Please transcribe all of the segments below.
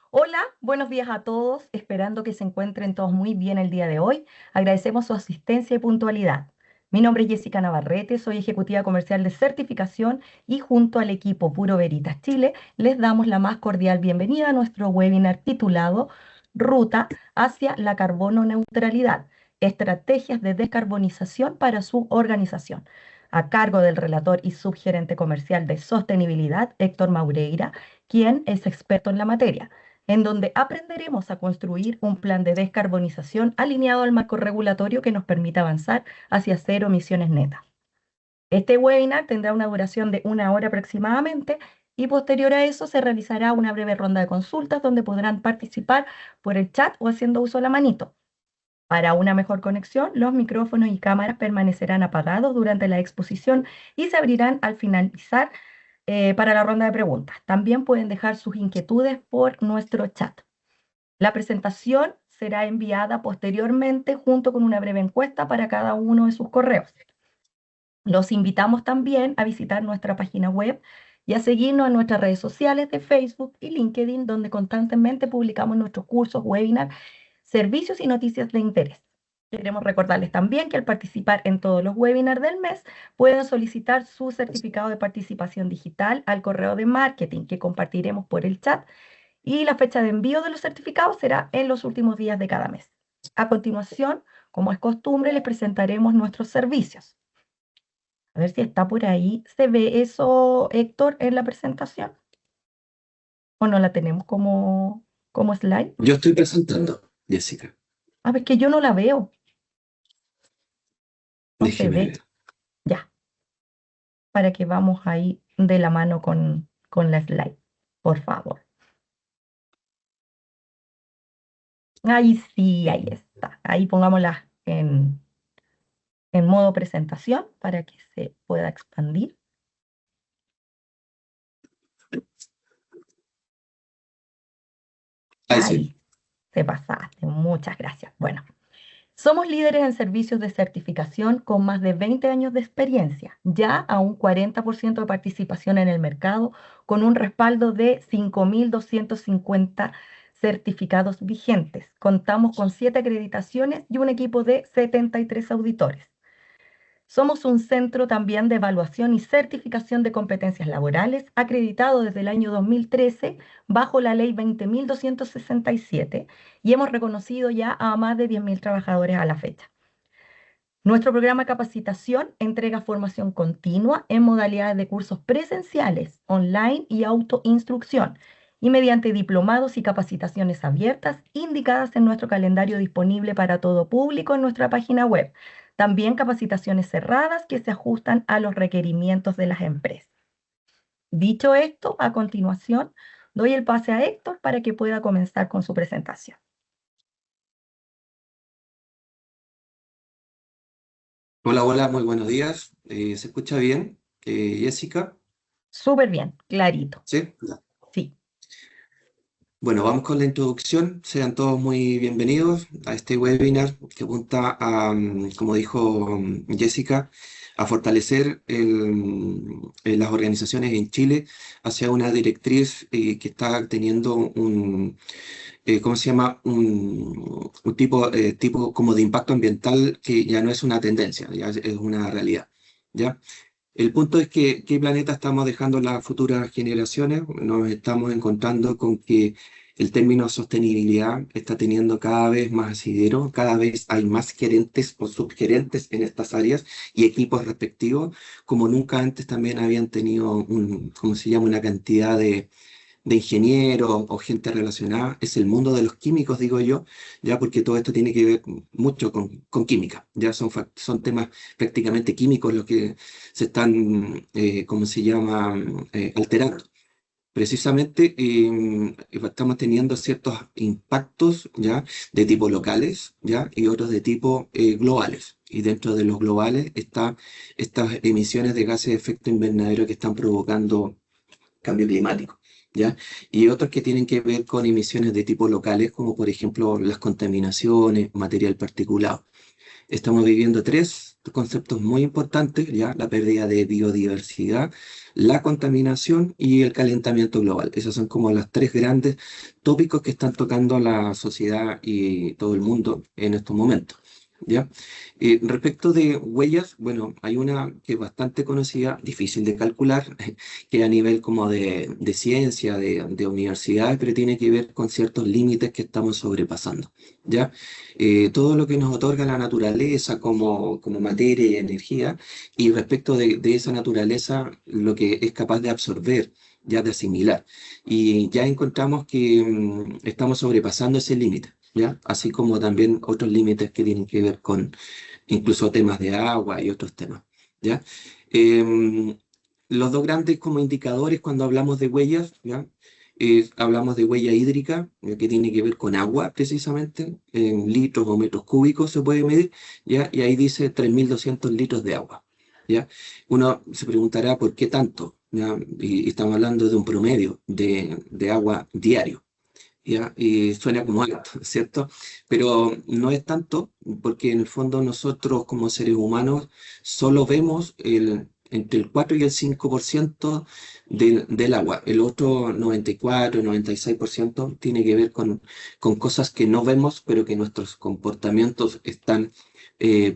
Hola, buenos días a todos, esperando que se encuentren todos muy bien el día de hoy. Agradecemos su asistencia y puntualidad. Mi nombre es Jessica Navarrete, soy ejecutiva comercial de certificación y junto al equipo Puro Veritas Chile les damos la más cordial bienvenida a nuestro webinar titulado Ruta hacia la carbono neutralidad, estrategias de descarbonización para su organización, a cargo del relator y subgerente comercial de sostenibilidad, Héctor Maureira, quien es experto en la materia, en donde aprenderemos a construir un plan de descarbonización alineado al marco regulatorio que nos permita avanzar hacia cero emisiones netas. Este webinar tendrá una duración de 1 hora aproximadamente y posterior a eso se realizará una breve ronda de consultas donde podrán participar por el chat o haciendo uso de la manito. Para una mejor conexión, los micrófonos y cámaras permanecerán apagados durante la exposición y se abrirán al finalizar para la ronda de preguntas. También pueden dejar sus inquietudes por nuestro chat. La presentación será enviada posteriormente junto con una breve encuesta para cada uno de sus correos. Los invitamos también a visitar nuestra página web y a seguirnos en nuestras redes sociales de Facebook y LinkedIn, donde constantemente publicamos nuestros cursos, webinars, servicios y noticias de interés. Queremos recordarles también que al participar en todos los webinars del mes, pueden solicitar su certificado de participación digital al correo de marketing que compartiremos por el chat y la fecha de envío de los certificados será en los últimos días de cada mes. A continuación, como es costumbre, les presentaremos nuestros servicios. A ver si está por ahí. ¿Se ve eso, Héctor, en la presentación? ¿O no la tenemos como slide? Yo estoy presentando, Jessica. A ver, que yo no la veo. No se Déjeme ve. ver. Ya, para que vamos ahí de la mano con la slide, por favor. Ahí sí, ahí está. Ahí pongámosla en modo presentación para que se pueda expandir. Ahí sí. Ahí, te pasaste. Muchas gracias. Bueno, somos líderes en servicios de certificación con más de 20 años de experiencia, ya a un 40% de participación en el mercado, con un respaldo de 5.250 certificados vigentes. Contamos con 7 acreditaciones y un equipo de 73 auditores. Somos un centro también de evaluación y certificación de competencias laborales, acreditado desde el año 2013 bajo la ley 20.267 y hemos reconocido ya a más de 10.000 trabajadores a la fecha. Nuestro programa de capacitación entrega formación continua en modalidades de cursos presenciales, online y autoinstrucción, y mediante diplomados y capacitaciones abiertas indicadas en nuestro calendario disponible para todo público en nuestra página web. También capacitaciones cerradas que se ajustan a los requerimientos de las empresas. Dicho esto, a continuación doy el pase a Héctor para que pueda comenzar con su presentación. Hola, hola, muy buenos días. ¿Se escucha bien, Jessica? Súper bien, clarito. Sí. Ya. Sí, Bueno, vamos con la introducción. Sean todos muy bienvenidos a este webinar que apunta a, como dijo Jessica, a fortalecer las organizaciones en Chile hacia una directriz que está teniendo ¿cómo se llama? Un tipo como de impacto ambiental que ya no es una tendencia, ya es una realidad, ¿ya? El punto es que qué planeta estamos dejando a las futuras generaciones. Nos estamos encontrando con que el término sostenibilidad está teniendo cada vez más asidero, cada vez hay más gerentes o subgerentes en estas áreas y equipos respectivos, como nunca antes también habían tenido ¿cómo se llama? Una cantidad de ingenieros o gente relacionada, es el mundo de los químicos, digo yo, ya porque todo esto tiene que ver mucho con química, ya son temas prácticamente químicos los que se están, ¿cómo se llama?, alterando. Precisamente estamos teniendo ciertos impactos ya de tipo locales ya y otros de tipo globales. Y dentro de los globales están estas emisiones de gases de efecto invernadero que están provocando cambio climático, ¿ya? Y otros que tienen que ver con emisiones de tipo locales, como por ejemplo las contaminaciones, material particulado. Estamos viviendo conceptos muy importantes, ¿ya? La pérdida de biodiversidad, la contaminación y el calentamiento global. Esos son como los tres grandes tópicos que están tocando la sociedad y todo el mundo en estos momentos. ¿Ya? Respecto de huellas, bueno, hay una que es bastante conocida, difícil de calcular, que a nivel como de ciencia, de universidades, pero tiene que ver con ciertos límites que estamos sobrepasando. ¿Ya? Todo lo que nos otorga la naturaleza como materia y energía, y respecto de esa naturaleza, lo que es capaz de absorber, ya de asimilar. Y ya encontramos que estamos sobrepasando ese límite, ¿ya? Así como también otros límites que tienen que ver con incluso temas de agua y otros temas, ¿ya? Em, los dos grandes como indicadores cuando hablamos de huellas, ¿ya? Hablamos de huella hídrica, que tiene que ver con agua precisamente, en litros o metros cúbicos se puede medir, ¿ya? Y ahí dice 3.200 litros de agua, ¿ya? Uno se preguntará por qué tanto, ¿ya? Y estamos hablando de un promedio de agua diario. ¿Ya? Y suena como alto, ¿cierto? Pero no es tanto, porque en el fondo nosotros como seres humanos solo vemos entre el 4 y el 5% del agua. El otro 94, 96% tiene que ver con cosas que no vemos, pero que nuestros comportamientos están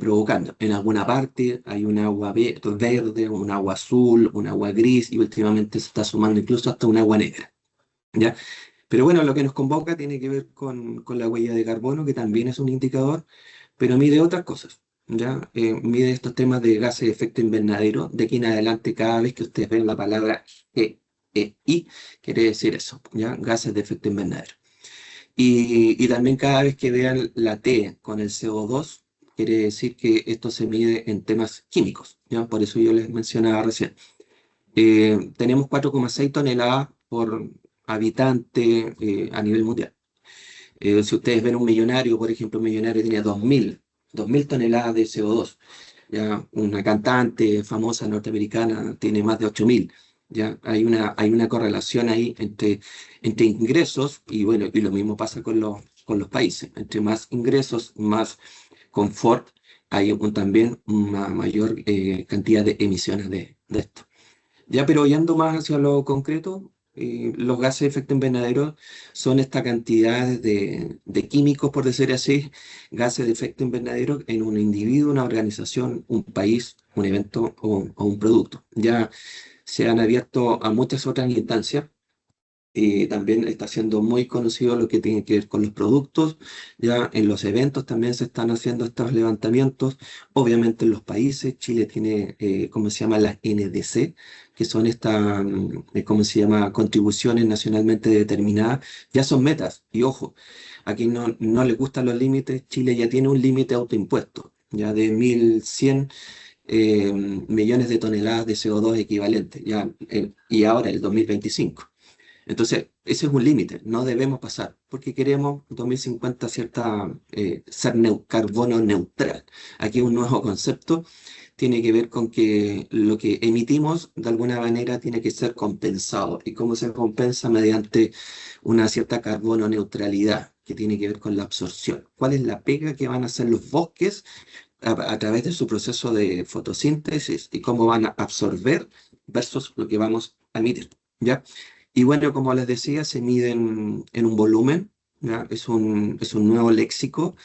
provocando. En alguna parte hay un agua verde, un agua azul, un agua gris, y últimamente se está sumando incluso hasta un agua negra. ¿Ya? Pero bueno, lo que nos convoca tiene que ver con la huella de carbono, que también es un indicador, pero mide otras cosas, ¿ya? Mide estos temas de gases de efecto invernadero. De aquí en adelante, cada vez que ustedes ven la palabra GEI, quiere decir eso, ¿ya? Gases de efecto invernadero. Y también cada vez que vean la T con el CO2, quiere decir que esto se mide en temas químicos, ¿ya? Por eso yo les mencionaba recién. Tenemos 4,6 toneladas por habitante a nivel mundial. Si ustedes ven un millonario, por ejemplo, un millonario tiene 2.000 toneladas de CO2. Ya una cantante famosa norteamericana tiene más de 8.000. Ya hay una correlación ahí entre ingresos y bueno, y lo mismo pasa con los países. Entre más ingresos, más confort, hay también una mayor cantidad de emisiones de esto. Ya, pero yendo más hacia lo concreto, los gases de efecto invernadero son esta cantidad de químicos, por decir así, gases de efecto invernadero en un individuo, una organización, un país, un evento o un producto. Ya se han abierto a muchas otras instancias. También está siendo muy conocido lo que tiene que ver con los productos. Ya en los eventos también se están haciendo estos levantamientos. Obviamente en los países, Chile tiene, ¿cómo se llama? Las NDC, que son estas, ¿cómo se llama? Contribuciones nacionalmente determinadas. Ya son metas. Y ojo, aquí no les gustan los límites. Chile ya tiene un límite autoimpuesto, ya de 1.100 millones de toneladas de CO2 equivalente, ya, y ahora el 2025. Entonces, ese es un límite, no debemos pasar, porque queremos 2050 ser carbono neutral. Aquí un nuevo concepto tiene que ver con que lo que emitimos de alguna manera tiene que ser compensado. ¿Y cómo se compensa? Mediante una cierta carbono neutralidad que tiene que ver con la absorción. ¿Cuál es la pega que van a hacer los bosques a través de su proceso de fotosíntesis y cómo van a absorber versus lo que vamos a emitir? ¿Ya? Y bueno, como les decía, se mide en un volumen, ¿ya? Es un nuevo léxico.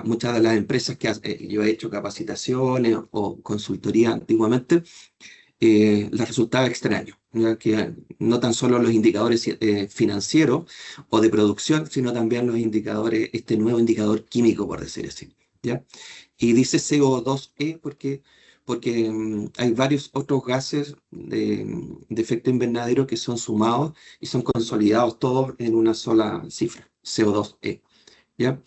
Muchas de las empresas yo he hecho capacitaciones o consultoría antiguamente, les resultaba extraño, ¿ya? Que no tan solo los indicadores financieros o de producción, sino también los indicadores, este nuevo indicador químico, por decir así, ¿ya? Y dice CO2e porque hay varios otros gases de efecto invernadero que son sumados y son consolidados todos en una sola cifra, CO2e, ¿ya?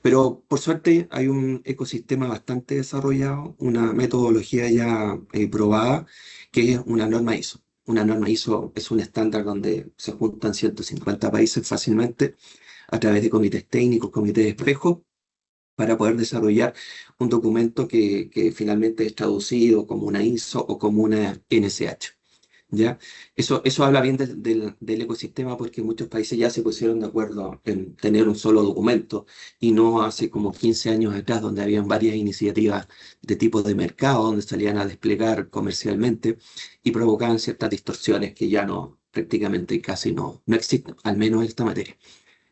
Pero por suerte hay un ecosistema bastante desarrollado, una metodología ya probada, que es una norma ISO. Una norma ISO es un estándar donde se juntan 150 países fácilmente a través de comités técnicos, comités de espejo, para poder desarrollar un documento que finalmente es traducido como una ISO o como una NSH. ¿ya? Eso habla bien del ecosistema porque muchos países ya se pusieron de acuerdo en tener un solo documento y no hace como 15 años atrás donde habían varias iniciativas de tipo de mercado donde salían a desplegar comercialmente y provocaban ciertas distorsiones que ya no, prácticamente casi no existen, al menos en esta materia.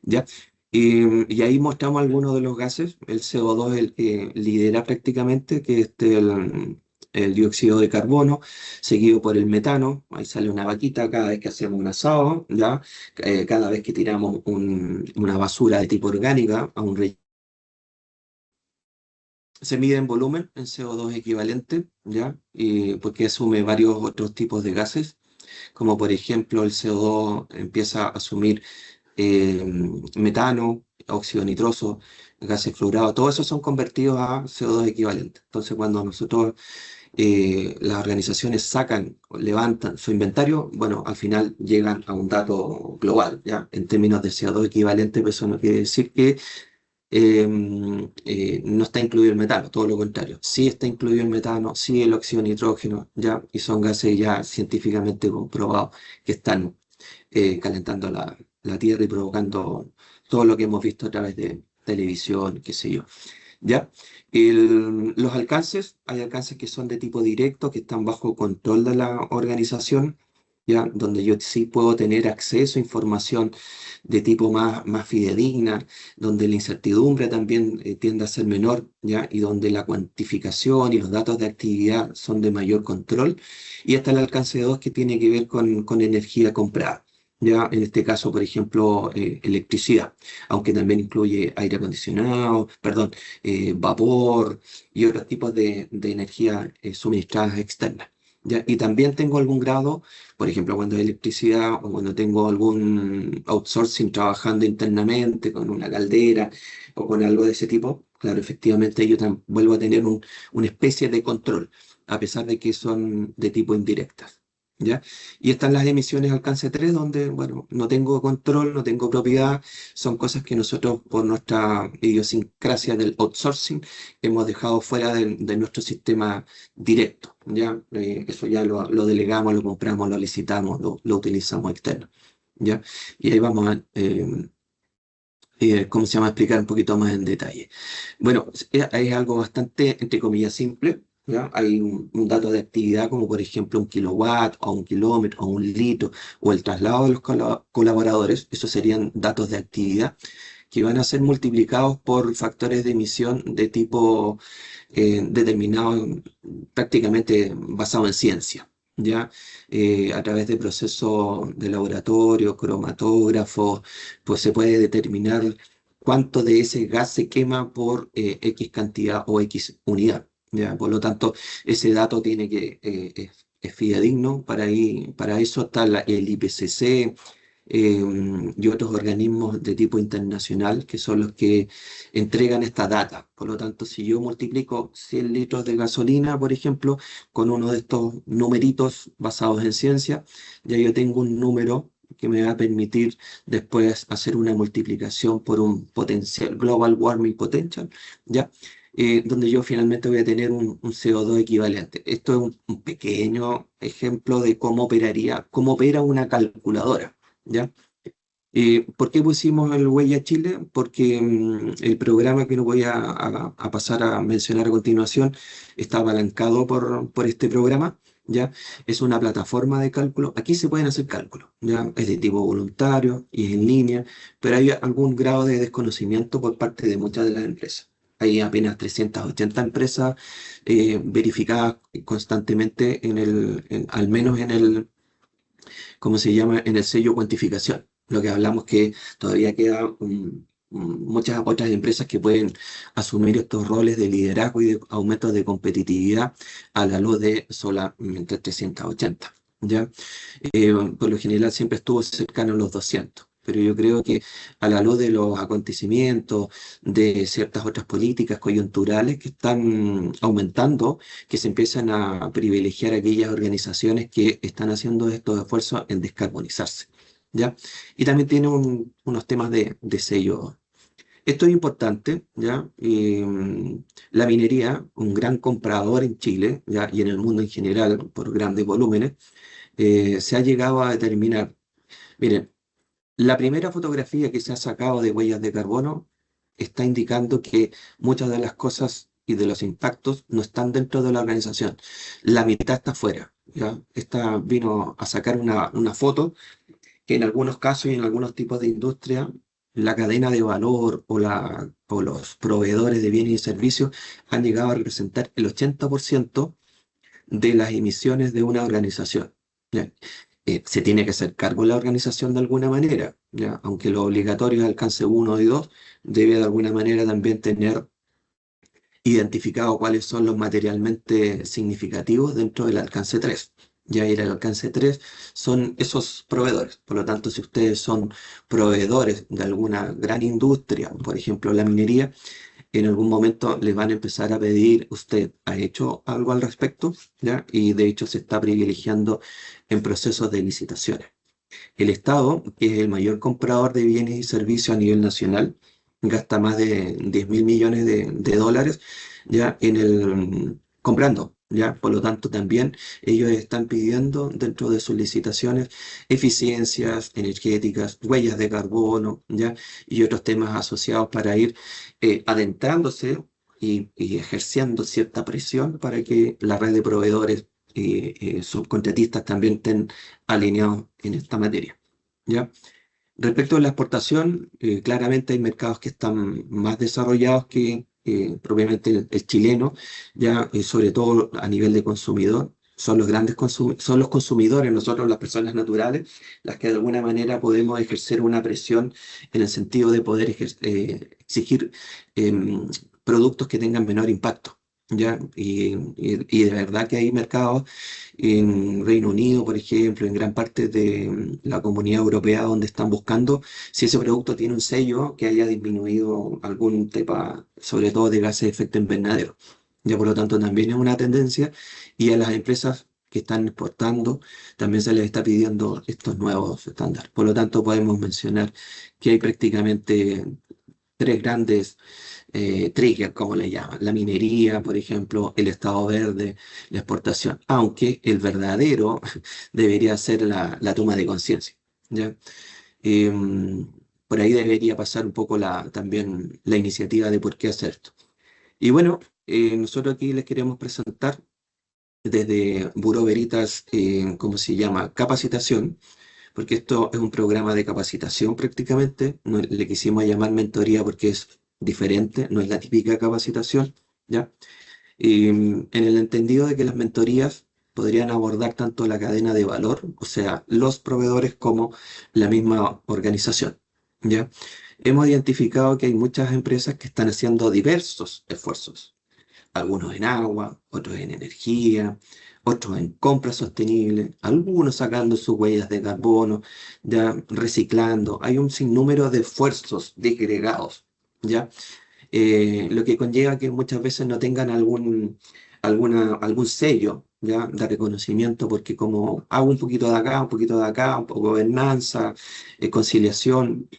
¿Ya? Y ahí mostramos algunos de los gases, el CO2 es el que lidera prácticamente, que es el dióxido de carbono, seguido por el metano, ahí sale una vaquita cada vez que hacemos un asado, ¿ya? Cada vez que tiramos una basura de tipo orgánica a un relleno. Se mide en volumen, en CO2 equivalente, ¿ya? Porque asume varios otros tipos de gases, como por ejemplo el CO2 empieza a asumir eh, metano, óxido nitroso, gases fluorados, todo eso son convertidos a CO2 equivalente. Entonces, cuando nosotros, las organizaciones sacan, o levantan su inventario, bueno, al final llegan a un dato global, ¿ya? En términos de CO2 equivalente, pues eso no quiere decir que no está incluido el metano, todo lo contrario. Sí está incluido el metano, sí el óxido nitrógeno, ¿ya? Y son gases ya científicamente comprobados que están calentando la Tierra y provocando todo lo que hemos visto a través de televisión, qué sé yo. ¿Ya? Los alcances, hay alcances que son de tipo directo, que están bajo control de la organización, ¿ya? Donde yo sí puedo tener acceso a información de tipo más fidedigna, donde la incertidumbre también tiende a ser menor, ¿ya? Y donde la cuantificación y los datos de actividad son de mayor control. Y hasta el alcance 2 que tiene que ver con energía comprada. Ya en este caso, por ejemplo, electricidad, aunque también incluye aire acondicionado, perdón, vapor y otros tipos de energía suministradas externas. ¿Ya? Y también tengo algún grado, por ejemplo, cuando hay electricidad o cuando tengo algún outsourcing trabajando internamente con una caldera o con algo de ese tipo, claro, efectivamente yo vuelvo a tener una especie de control, a pesar de que son de tipo indirectas. ¿Ya? Y están las emisiones alcance 3 donde, bueno, no tengo control, no tengo propiedad, son cosas que nosotros, por nuestra idiosincrasia del outsourcing, hemos dejado fuera de nuestro sistema directo, ¿ya? Eso ya lo delegamos, lo compramos, lo licitamos, lo utilizamos externo, ¿ya? Y ahí vamos a, ¿cómo se llama? Explicar un poquito más en detalle. Bueno, es algo bastante, entre comillas, simple, ¿ya? Hay un dato de actividad como por ejemplo un kilowatt o un kilómetro o un litro o el traslado de los colaboradores, esos serían datos de actividad que van a ser multiplicados por factores de emisión de tipo determinado, prácticamente basado en ciencia. ¿Ya? A través de procesos de laboratorio, cromatógrafos, pues se puede determinar cuánto de ese gas se quema por X cantidad o X unidad. ¿Ya? Por lo tanto, ese dato tiene es fidedigno. Para eso está el IPCC, y otros organismos de tipo internacional que son los que entregan esta data. Por lo tanto, si yo multiplico 100 litros de gasolina, por ejemplo, con uno de estos numeritos basados en ciencia, ya yo tengo un número que me va a permitir después hacer una multiplicación por un potencial, Global Warming Potential, ¿ya? Donde yo finalmente voy a tener un CO2 equivalente. Esto es un pequeño ejemplo de cómo opera una calculadora. ¿Ya? ¿Por qué pusimos el Huella Chile? Porque el programa que no voy a pasar a mencionar a continuación está apalancado por este programa, ¿ya? Es una plataforma de cálculo. Aquí se pueden hacer cálculos, ¿ya? Es de tipo voluntario y es en línea, pero hay algún grado de desconocimiento por parte de muchas de las empresas. Hay apenas 380 empresas verificadas constantemente al menos en el ¿cómo se llama? En el sello cuantificación. Lo que hablamos que todavía queda muchas otras empresas que pueden asumir estos roles de liderazgo y de aumento de competitividad a la luz de solamente 380. ¿Ya? Por lo general siempre estuvo cercano a los 200. Pero yo creo que a la luz de los acontecimientos, de ciertas otras políticas coyunturales que están aumentando, que se empiezan a privilegiar aquellas organizaciones que están haciendo estos esfuerzos en descarbonizarse, ¿ya? Y también tiene unos temas de sello. Esto es importante, ¿ya? La minería, un gran comprador en Chile, ¿ya? Y en el mundo en general por grandes volúmenes, se ha llegado a determinar, miren, la primera fotografía que se ha sacado de huellas de carbono está indicando que muchas de las cosas y de los impactos no están dentro de la organización. La mitad está fuera, ¿ya? Esta vino a sacar una foto que en algunos casos y en algunos tipos de industria, la cadena de valor o los proveedores de bienes y servicios han llegado a representar el 80% de las emisiones de una organización. ¿Ya? Se tiene que hacer cargo la organización de alguna manera, ¿ya? Aunque lo obligatorio es alcance uno y 2, debe de alguna manera también tener identificado cuáles son los materialmente significativos dentro del alcance 3. Ya ir al alcance 3 son esos proveedores. Por lo tanto, si ustedes son proveedores de alguna gran industria, por ejemplo la minería, en algún momento les van a empezar a pedir, ¿usted ha hecho algo al respecto? ¿Ya? Y de hecho se está privilegiando en procesos de licitaciones. El Estado, que es el mayor comprador de bienes y servicios a nivel nacional, gasta más de 10.000 millones de dólares ya comprando. ¿Ya? Por lo tanto, también ellos están pidiendo dentro de sus licitaciones eficiencias energéticas, huellas de carbono, ¿ya? Y otros temas asociados para ir adentrándose y ejerciendo cierta presión para que la red de proveedores y subcontratistas también estén alineados en esta materia. ¿Ya? Respecto a la exportación, claramente hay mercados que están más desarrollados que propiamente el chileno, ya sobre todo a nivel de consumidor. Son los son los consumidores, nosotros las personas naturales, las que de alguna manera podemos ejercer una presión en el sentido de poder exigir em, productos que tengan menor impacto. ¿Ya? Y de verdad que hay mercados en Reino Unido, por ejemplo, en gran parte de la Comunidad Europea, donde están buscando si ese producto tiene un sello que haya disminuido algún tema, sobre todo de gases de efecto invernadero. Ya por lo tanto también es una tendencia y a las empresas que están exportando también se les está pidiendo estos nuevos estándares. Por lo tanto podemos mencionar que hay prácticamente tres grandes trigger, como le llaman, la minería, por ejemplo, el estado verde, la exportación, aunque el verdadero debería ser la toma de conciencia, ¿ya? Em, por ahí debería pasar un poco también la iniciativa de por qué hacer esto. Y bueno, nosotros aquí les queremos presentar desde Buró Veritas, ¿cómo se llama? Capacitación, porque esto es un programa de capacitación prácticamente, no le quisimos llamar mentoría porque es diferente, no es la típica capacitación, ¿ya? Y en el entendido de que las mentorías podrían abordar tanto la cadena de valor, o sea, los proveedores como la misma organización, ¿ya? Hemos identificado que hay muchas empresas que están haciendo diversos esfuerzos, algunos en agua, otros en energía, otros en compra sostenible, algunos sacando sus huellas de carbono, ya reciclando. Hay un sinnúmero de esfuerzos disgregados, ¿ya? Lo que conlleva que muchas veces no tengan algún sello, ¿ya? De reconocimiento, porque como hago un poquito de acá, un poquito de acá, un poco de gobernanza, conciliación,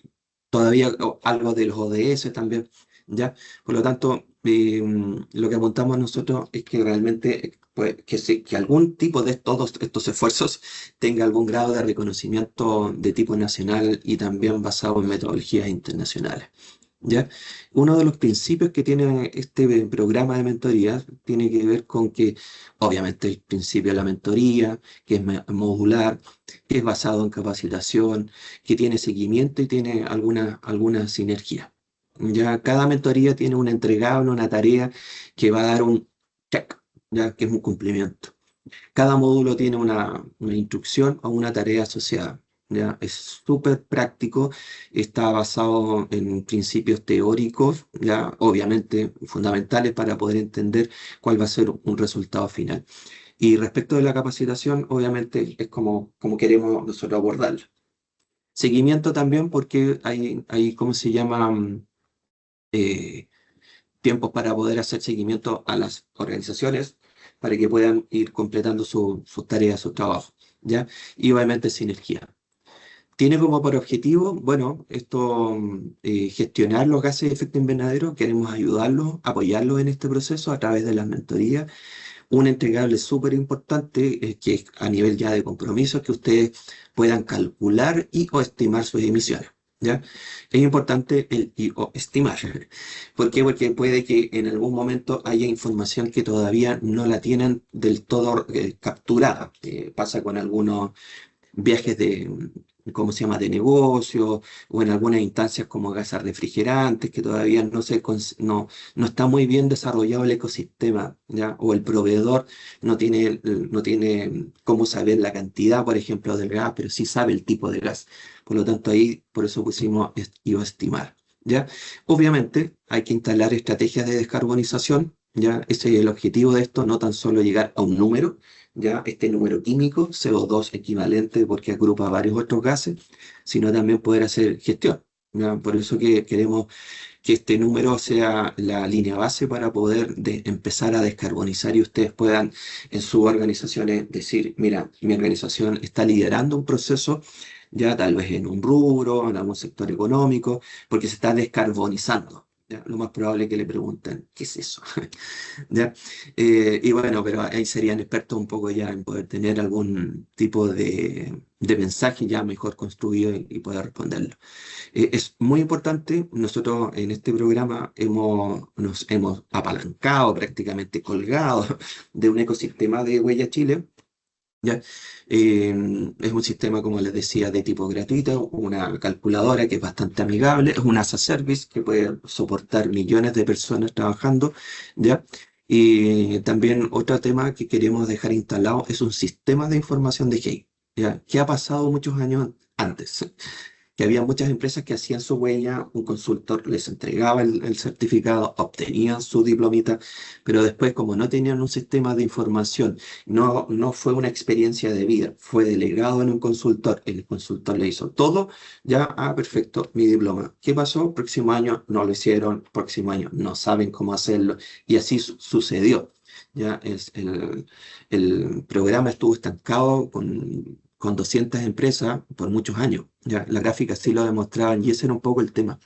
todavía algo de los ODS también, ¿ya? Por lo tanto, lo que apuntamos nosotros es que realmente pues, que algún tipo de todos estos esfuerzos tenga algún grado de reconocimiento de tipo nacional y también basado en metodologías internacionales. ¿Ya? Uno de los principios que tiene este programa de mentoría tiene que ver con que, obviamente, el principio de la mentoría, que es modular, que es basado en capacitación, que tiene seguimiento y tiene alguna sinergia. Ya cada mentoría tiene un entregable, una tarea que va a dar un check, ya que es un cumplimiento. Cada módulo tiene una instrucción o una tarea asociada. ¿Ya? Es súper práctico, está basado en principios teóricos, ¿ya? Obviamente fundamentales para poder entender cuál va a ser un resultado final. Y respecto de la capacitación, obviamente es como queremos nosotros abordarla. Seguimiento también porque hay ¿cómo se llama? Eh, Tiempos para poder hacer seguimiento a las organizaciones para que puedan ir completando sus tareas, sus trabajos, ¿ya? Y obviamente sinergia. Tiene como por objetivo, bueno, esto, gestionar los gases de efecto invernadero. Queremos ayudarlos, apoyarlos en este proceso a través de las mentorías, Un entregable súper importante, que es a nivel ya de compromiso, es que ustedes puedan calcular y o estimar sus emisiones. ¿Ya? Es importante el y o estimar. ¿Por qué? Porque puede que en algún momento haya información que todavía no la tienen del todo capturada. Pasa con algunos viajes de, ¿cómo se llama?, de negocio, o en algunas instancias como gasas refrigerantes, que todavía no está muy bien desarrollado el ecosistema, ¿ya? O el proveedor no tiene cómo saber la cantidad, por ejemplo, del gas, pero sí sabe el tipo de gas. Por lo tanto, ahí, por eso pusimos iba a estimar, ¿ya? Obviamente, hay que instalar estrategias de descarbonización, ¿ya? Ese es el objetivo de esto, no tan solo llegar a un número, ya este número químico, CO2 equivalente porque agrupa varios otros gases, sino también poder hacer gestión. ¿Ya? Por eso que queremos que este número sea la línea base para poder empezar a descarbonizar y ustedes puedan en sus organizaciones decir, mira, mi organización está liderando un proceso, ya tal vez en un rubro, en algún sector económico, porque se está descarbonizando. ¿Ya? Lo más probable es que le pregunten, ¿qué es eso? ¿Ya? Y bueno, pero ahí serían expertos un poco ya en poder tener algún tipo de mensaje ya mejor construido y poder responderlo. Es muy importante, nosotros en este programa nos hemos apalancado, prácticamente colgado de un ecosistema de Huella Chile. ¿Ya? Es un sistema, como les decía, de tipo gratuito, una calculadora que es bastante amigable, es un as a service que puede soportar millones de personas trabajando, ¿ya? Y también otro tema que queremos dejar instalado es un sistema de información de GEI, ¿ya? Que ha pasado muchos años antes, que había muchas empresas que hacían su huella, un consultor les entregaba el certificado, obtenían su diplomita, pero después como no tenían un sistema de información, no fue una experiencia de vida, fue delegado en un consultor, el consultor le hizo todo, ya, perfecto, mi diploma. ¿Qué pasó? Próximo año no lo hicieron, próximo año no saben cómo hacerlo, y así sucedió. Ya el programa estuvo estancado con 200 empresas por muchos años. Ya, las gráficas sí lo demostraban y ese era un poco el tema.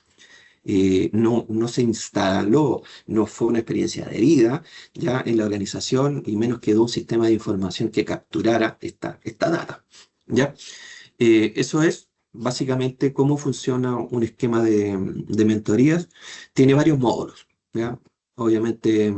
No se instaló, no fue una experiencia de vida ya en la organización y menos quedó un sistema de información que capturara esta data. ¿Ya? Eso es básicamente cómo funciona un esquema de mentorías. Tiene varios módulos. ¿Ya? Obviamente,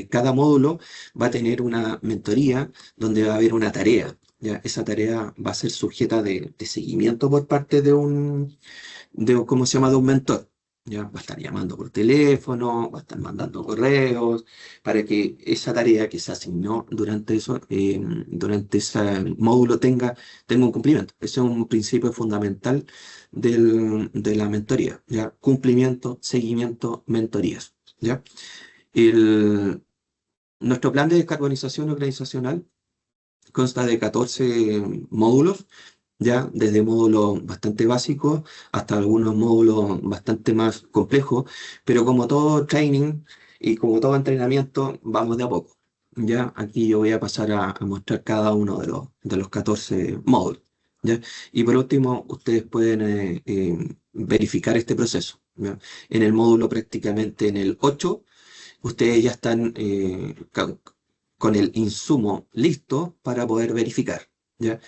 cada módulo va a tener una mentoría donde va a haber una tarea. ¿Ya? Esa tarea va a ser sujeta de seguimiento por parte ¿cómo se llama?, de un mentor. ¿Ya? Va a estar llamando por teléfono, va a estar mandando correos, para que esa tarea que se asignó durante ese módulo tenga un cumplimiento. Ese es un principio fundamental de la mentoría. ¿Ya? Cumplimiento, seguimiento, mentorías. ¿Ya? El- Nuestro plan de descarbonización organizacional consta de 14 módulos, ya desde módulos bastante básicos hasta algunos módulos bastante más complejos, pero como todo training y como todo entrenamiento, vamos de a poco. Ya aquí yo voy a pasar a mostrar cada uno de los 14 módulos. ¿Ya? Y por último, ustedes pueden verificar este proceso. ¿Ya? En el módulo prácticamente en el 8 ustedes ya están con el insumo listo para poder verificar, ¿ya?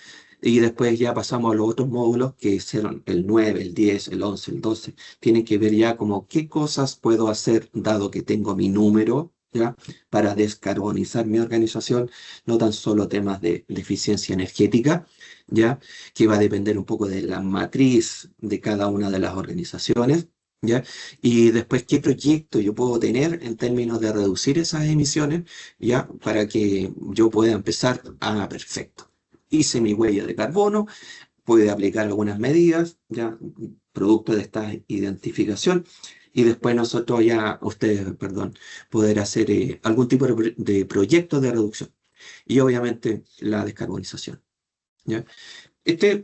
Y después ya pasamos a los otros módulos que son el 9, el 10, el 11, el 12. Tienen que ver ya como qué cosas puedo hacer dado que tengo mi número, ¿ya? Para descarbonizar mi organización, no tan solo temas de eficiencia energética, ¿ya? Que va a depender un poco de la matriz de cada una de las organizaciones, ¿ya? Y después, ¿qué proyecto yo puedo tener en términos de reducir esas emisiones, ya? Para que yo pueda empezar, perfecto. Hice mi huella de carbono, puede aplicar algunas medidas, ya, producto de esta identificación, y después nosotros ya, ustedes, perdón, poder hacer algún tipo de proyecto de reducción. Y obviamente la descarbonización, ¿ya? Este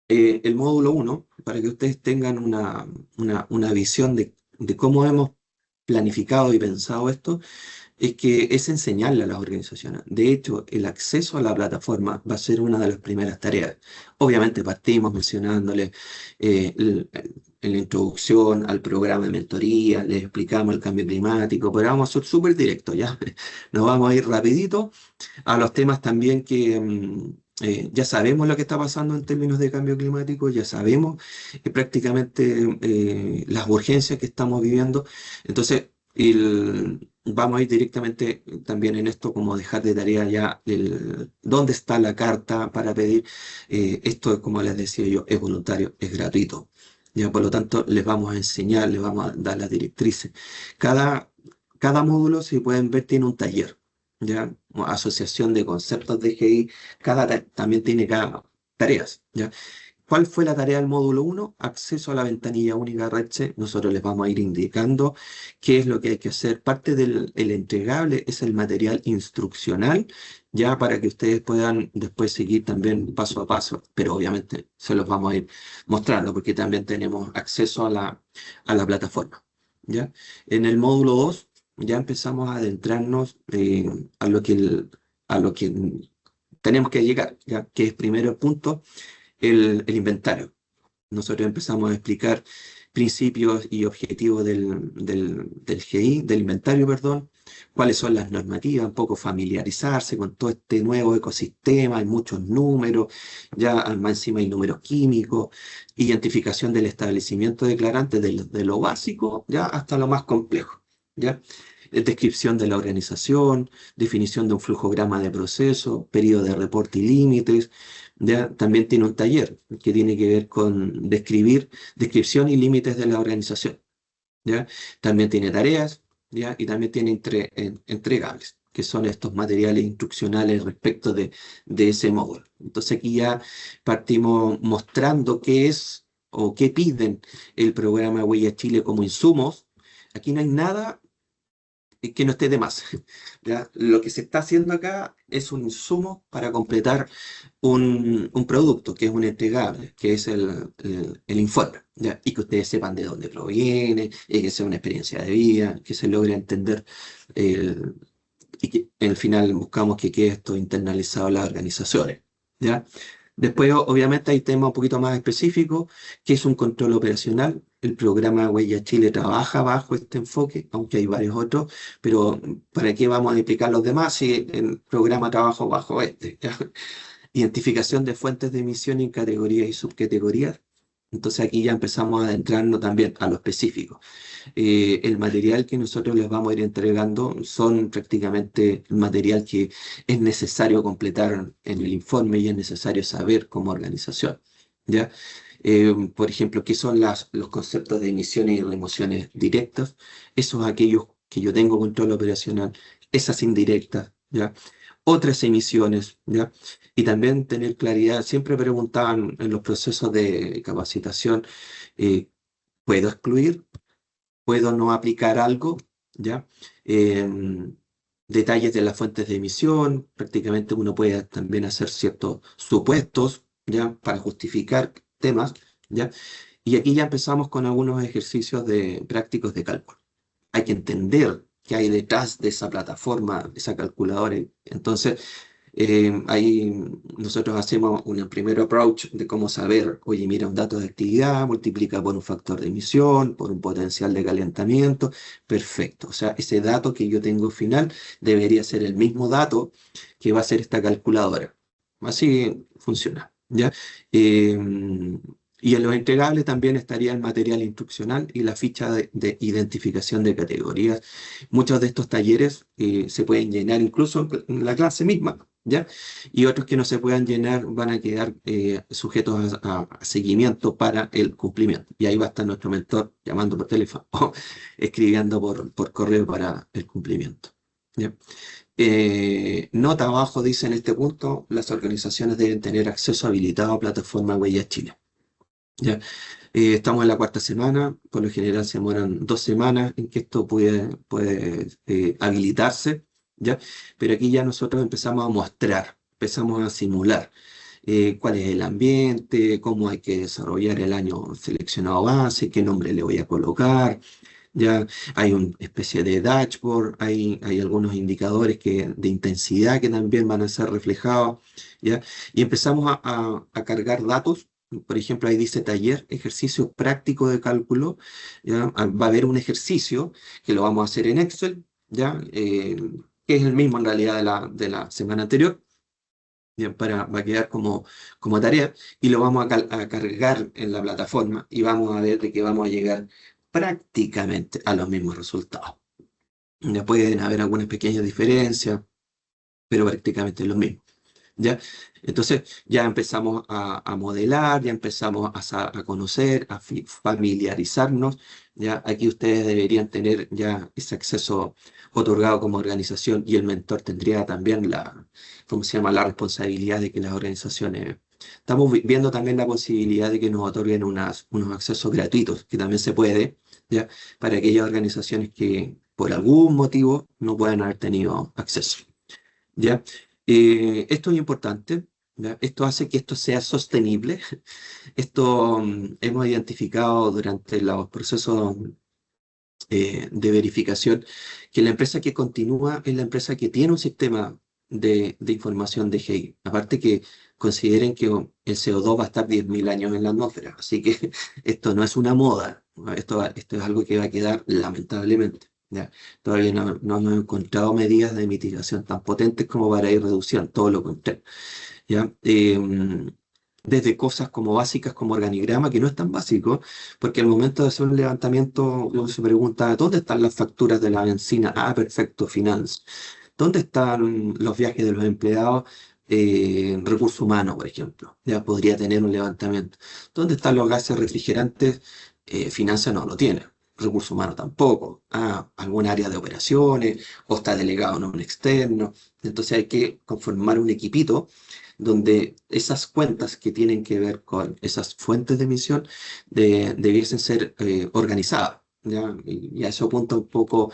el módulo uno para que ustedes tengan una visión de cómo hemos planificado y pensado esto. es que es enseñarle a las organizaciones. De hecho, el acceso a la plataforma va a ser una de las primeras tareas. Obviamente partimos mencionándole en la introducción al programa de mentoría, les explicamos el cambio climático, pero vamos a ser súper directos, ¿ya? Nos vamos a ir rapidito a los temas también que ya sabemos lo que está pasando en términos de cambio climático, ya sabemos prácticamente las urgencias que estamos viviendo. Entonces, vamos a ir directamente también en esto, como dejar de tarea ya dónde está la carta para pedir. Esto, como les decía yo, es voluntario, es gratuito. Ya, por lo tanto, les vamos a enseñar, les vamos a dar las directrices. Cada, cada módulo, si pueden ver, tiene un taller. ¿Ya? Asociación de conceptos de GI, también tiene cada tareas, ¿ya? ¿Cuál fue la tarea del módulo uno? Acceso a la ventanilla única REDC. Nosotros les vamos a ir indicando qué es lo que hay que hacer. Parte del el entregable es el material instruccional, ya para que ustedes puedan después seguir también paso a paso, pero obviamente se los vamos a ir mostrando porque también tenemos acceso a la plataforma, ¿ya? En el módulo 2 ya empezamos a adentrarnos a lo que tenemos que llegar, ¿ya? Que es primero el punto, el inventario. Nosotros empezamos a explicar principios y objetivos del GI, del inventario, perdón, cuáles son las normativas, un poco familiarizarse con todo este nuevo ecosistema, hay muchos números, ya más encima hay números químicos, identificación del establecimiento declarante de lo básico, ya hasta lo más complejo, ¿ya? Descripción de la organización, definición de un flujograma de proceso, periodo de reporte y límites. ¿Ya? También tiene un taller que tiene que ver con descripción y límites de la organización. ¿Ya? También tiene tareas, ¿ya? Y también tiene entregables, que son estos materiales instruccionales respecto de ese módulo. Entonces aquí ya partimos mostrando qué es o qué piden el programa Huella Chile como insumos. Aquí no hay nada que no esté de más. ¿Ya? Lo que se está haciendo acá es un insumo para completar un producto, que es un entregable, que es el informe, ¿ya? Y que ustedes sepan de dónde proviene, y que sea una experiencia de vida, que se logre entender, el- y que al final buscamos que quede esto internalizado en las organizaciones, ¿ya? Después, obviamente, hay temas un poquito más específicos, que es un control operacional. El programa Huella Chile trabaja bajo este enfoque, aunque hay varios otros, pero ¿para qué vamos a explicar los demás si el programa trabaja bajo este? ¿Ya? Identificación de fuentes de emisión en categorías y subcategorías. Entonces aquí ya empezamos a adentrarnos también a lo específico. El material que nosotros les vamos a ir entregando son prácticamente el material que es necesario completar en el informe y es necesario saber como organización. ¿Ya? Por ejemplo, ¿qué son los conceptos de emisiones y remociones directas? Esos aquellos que yo tengo control operacional, esas indirectas, ¿ya? Otras emisiones, ¿ya? Y también tener claridad, siempre preguntaban en los procesos de capacitación, eh, ¿puedo excluir? ¿Puedo no aplicar algo? ¿Ya? Em, Detalles de las fuentes de emisión, prácticamente uno puede también hacer ciertos supuestos, ¿ya? Para justificar temas, ¿ya? Y aquí ya empezamos con algunos ejercicios prácticos de cálculo. Hay que entender qué hay detrás de esa plataforma, de esa calculadora. Entonces, ahí nosotros hacemos un primer approach de cómo saber, oye, mira, un dato de actividad multiplica por un factor de emisión, por un potencial de calentamiento, perfecto. O sea, ese dato que yo tengo final debería ser el mismo dato que va a ser esta calculadora. Así funciona, ¿ya? Y en los entregables también estaría el material instruccional y la ficha de identificación de categorías. Muchos de estos talleres se pueden llenar incluso en la clase misma, ¿ya? Y otros que no se puedan llenar van a quedar sujetos a seguimiento para el cumplimiento. Y ahí va a estar nuestro mentor llamando por teléfono o escribiendo por correo para el cumplimiento. ¿Ya? Nota abajo dice en este punto, las organizaciones deben tener acceso habilitado a plataforma Huella Chile. ¿Ya? Estamos en la cuarta semana, por lo general se demoran 2 semanas en que esto puede habilitarse, ¿ya? Pero aquí ya nosotros empezamos a mostrar, empezamos a simular cuál es el ambiente, cómo hay que desarrollar el año seleccionado base, qué nombre le voy a colocar, Ya hay una especie de dashboard, hay algunos indicadores de intensidad que también van a ser reflejados, ¿ya? Y empezamos a cargar datos. Por ejemplo, ahí dice taller, ejercicio práctico de cálculo, ¿ya? Va a haber un ejercicio que lo vamos a hacer en Excel, ¿ya? Que es el mismo en realidad de la semana anterior. Bien, va a quedar como tarea y lo vamos a cargar en la plataforma y vamos a ver de que vamos a llegar prácticamente a los mismos resultados. Ya pueden haber algunas pequeñas diferencias, pero prácticamente es lo mismo. ¿Ya? Entonces ya empezamos a modelar, ya empezamos a conocer, familiarizarnos. ¿Ya? Aquí ustedes deberían tener ya ese acceso otorgado como organización y el mentor tendría también ¿cómo se llama? La responsabilidad de que las organizaciones... Estamos viendo también la posibilidad de que nos otorguen unos accesos gratuitos, que también se puede, ¿ya? Para aquellas organizaciones que por algún motivo no puedan haber tenido acceso. ¿Ya? Esto es importante, ¿ya? Esto hace que esto sea sostenible. Esto hemos identificado durante los procesos de verificación que la empresa que continúa es la empresa que tiene un sistema de información de GEI. Aparte que consideren que el CO2 va a estar 10.000 años en la atmósfera, así que esto no es una moda, ¿no? Esto es algo que va a quedar lamentablemente. ¿Ya? Todavía no hemos encontrado medidas de mitigación tan potentes como para ir reduciendo, todo lo contrario. ¿Ya? Desde cosas como básicas como organigrama, que no es tan básico, porque al momento de hacer un levantamiento uno se pregunta, ¿dónde están las facturas de la benzina? Ah, perfecto, finance. ¿Dónde están los viajes de los empleados? Recursos humanos, por ejemplo. Ya podría tener un levantamiento. ¿Dónde están los gases refrigerantes? Finanzas no lo tiene. Recursos humanos tampoco. Ah, algún área de operaciones, o está delegado en un externo. Entonces hay que conformar un equipito donde esas cuentas que tienen que ver con esas fuentes de emisión debiesen ser organizadas. ¿Ya? Y a eso apunta un poco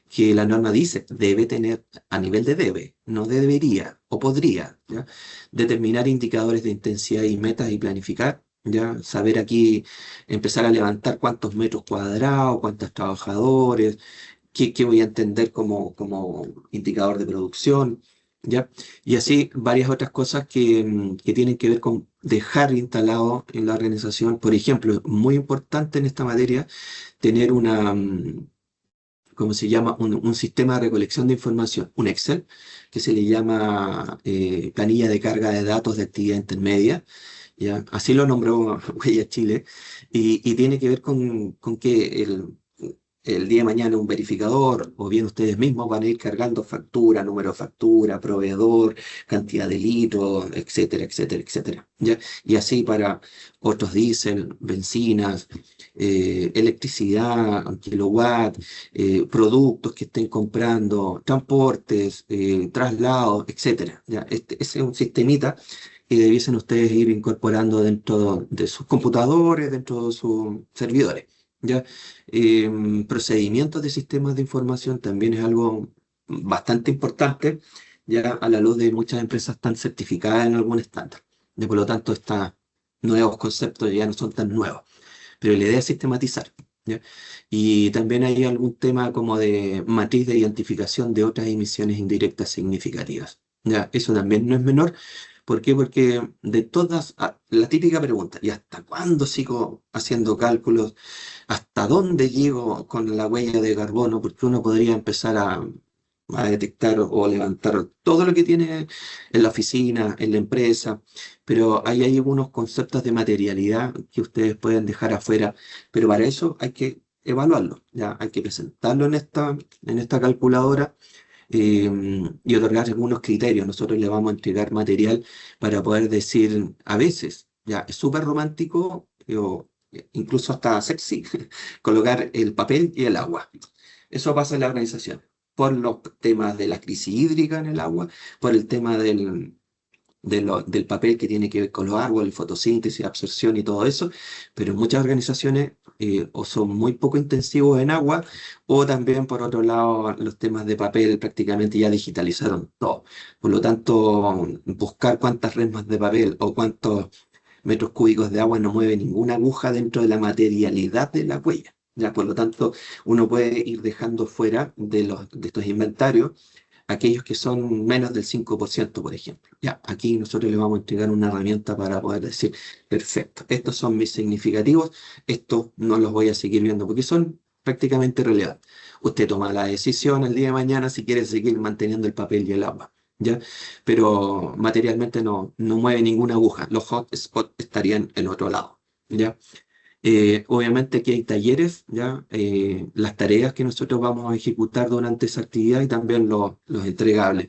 que la norma dice, debe tener a nivel de debe, no debería o podría, ¿ya? Determinar indicadores de intensidad y metas y planificar, ¿ya? Saber aquí, empezar a levantar cuántos metros cuadrados, cuántos trabajadores, qué voy a entender como indicador de producción, ¿ya? Y así varias otras cosas que tienen que ver con dejar instalado en la organización. Por ejemplo, muy importante en esta materia, tener ¿cómo se llama? Un sistema de recolección de información, un Excel, que se le llama planilla de carga de datos de actividad intermedia. ¿Ya? Así lo nombró Huella Chile, y tiene que ver con que el día de mañana un verificador o bien ustedes mismos van a ir cargando factura, número de factura, proveedor, cantidad de litros, etcétera, etcétera, etcétera. ¿Ya? Y así para otros diésel, bencinas, electricidad, kilowatt, productos que estén comprando, transportes, traslados, etcétera. ¿Ya? Ese es un sistemita que debiesen ustedes ir incorporando dentro de sus computadores, dentro de sus servidores. ¿Ya? Procedimientos de sistemas de información también es algo bastante importante, ya a la luz de muchas empresas están certificadas en algún estándar. Y por lo tanto, estos nuevos conceptos ya no son tan nuevos, pero la idea es sistematizar. ¿Ya? Y también hay algún tema como de matriz de identificación de otras emisiones indirectas significativas. ¿Ya? Eso también no es menor. ¿Por qué? Porque de todas, la típica pregunta, ¿y hasta cuándo sigo haciendo cálculos? ¿Hasta dónde llego con la huella de carbono? Porque uno podría empezar a detectar o levantar todo lo que tiene en la oficina, en la empresa, pero hay algunos conceptos de materialidad que ustedes pueden dejar afuera, pero para eso hay que evaluarlo, ya hay que presentarlo en esta calculadora, y otorgar algunos criterios. Nosotros le vamos a entregar material para poder decir, a veces, ya es súper romántico, o incluso hasta sexy, colocar el papel y el agua. Eso pasa en la organización, por los temas de la crisis hídrica en el agua, por el tema del papel que tiene que ver con los árboles, fotosíntesis, absorción y todo eso, pero en muchas organizaciones o son muy poco intensivos en agua, o también por otro lado los temas de papel prácticamente ya digitalizaron todo. Por lo tanto, buscar cuántas resmas de papel o cuántos metros cúbicos de agua no mueve ninguna aguja dentro de la materialidad de la huella. Ya, por lo tanto, uno puede ir dejando fuera de estos inventarios aquellos que son menos del 5%, por ejemplo. Ya, aquí nosotros le vamos a entregar una herramienta para poder decir, perfecto, estos son mis significativos, estos no los voy a seguir viendo porque son prácticamente irrelevantes. Usted toma la decisión el día de mañana si quiere seguir manteniendo el papel y el agua, ¿ya? Pero materialmente no mueve ninguna aguja. Los hotspots estarían en otro lado, ¿ya? Obviamente aquí hay talleres, ¿ya? Las tareas que nosotros vamos a ejecutar durante esa actividad y también los entregables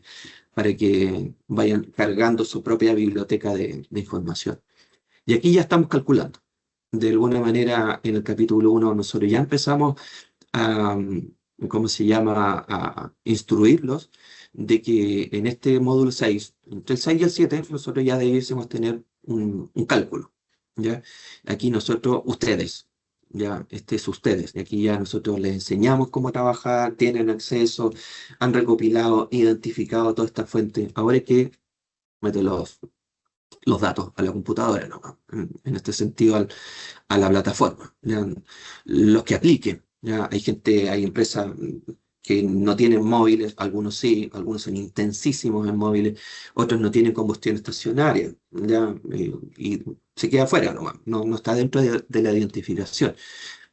para que vayan cargando su propia biblioteca de información. Y aquí ya estamos calculando. De alguna manera, en el capítulo 1 nosotros ya empezamos a, ¿cómo se llama?, a instruirlos de que en este módulo 6 entre el 6 y el 7 nosotros ya debiésemos tener un cálculo, ¿ya? Aquí nosotros, ustedes, ya, este es ustedes, y aquí ya nosotros les enseñamos cómo trabajar, tienen acceso, han recopilado, identificado toda esta fuente. Ahora hay que meter los datos a la computadora, ¿no? En este sentido, a la plataforma, ¿ya? Los que apliquen, ¿ya? Hay gente, hay empresas que no tienen móviles, algunos sí, algunos son intensísimos en móviles, otros no tienen combustión estacionaria, ¿ya? Y se queda afuera nomás, no está dentro de la identificación.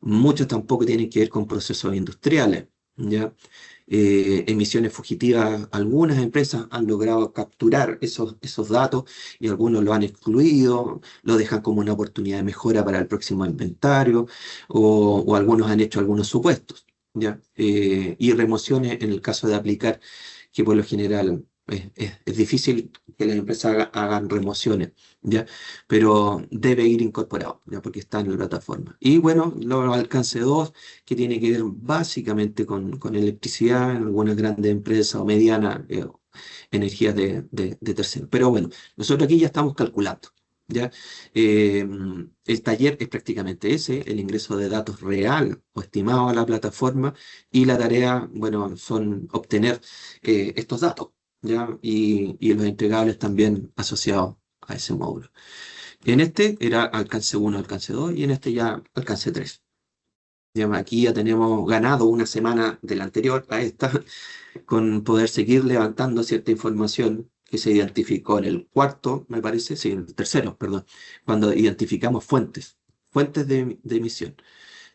Muchos tampoco tienen que ver con procesos industriales, ¿ya? Emisiones fugitivas, algunas empresas han logrado capturar esos datos y algunos lo han excluido, lo dejan como una oportunidad de mejora para el próximo inventario o algunos han hecho algunos supuestos, ¿ya? Y remociones en el caso de aplicar, que por lo general es difícil que las empresas hagan remociones, ¿ya? Pero debe ir incorporado, ¿ya? Porque está en la plataforma. Y bueno, los alcance 2 que tiene que ver básicamente con electricidad en algunas grandes empresas o medianas, energías de terceros. Pero bueno, nosotros aquí ya estamos calculando, ¿ya? Eh, el taller es prácticamente ese, el ingreso de datos real o estimado a la plataforma y la tarea, bueno, son obtener estos datos, ¿ya? Y los entregables también asociados a ese módulo. En este era alcance 1, alcance 2 y en este ya alcance 3. Aquí ya tenemos ganado una semana de la anterior a esta con poder seguir levantando cierta información que se identificó en el cuarto, me parece, sí, en el tercero, perdón, cuando identificamos fuentes de emisión.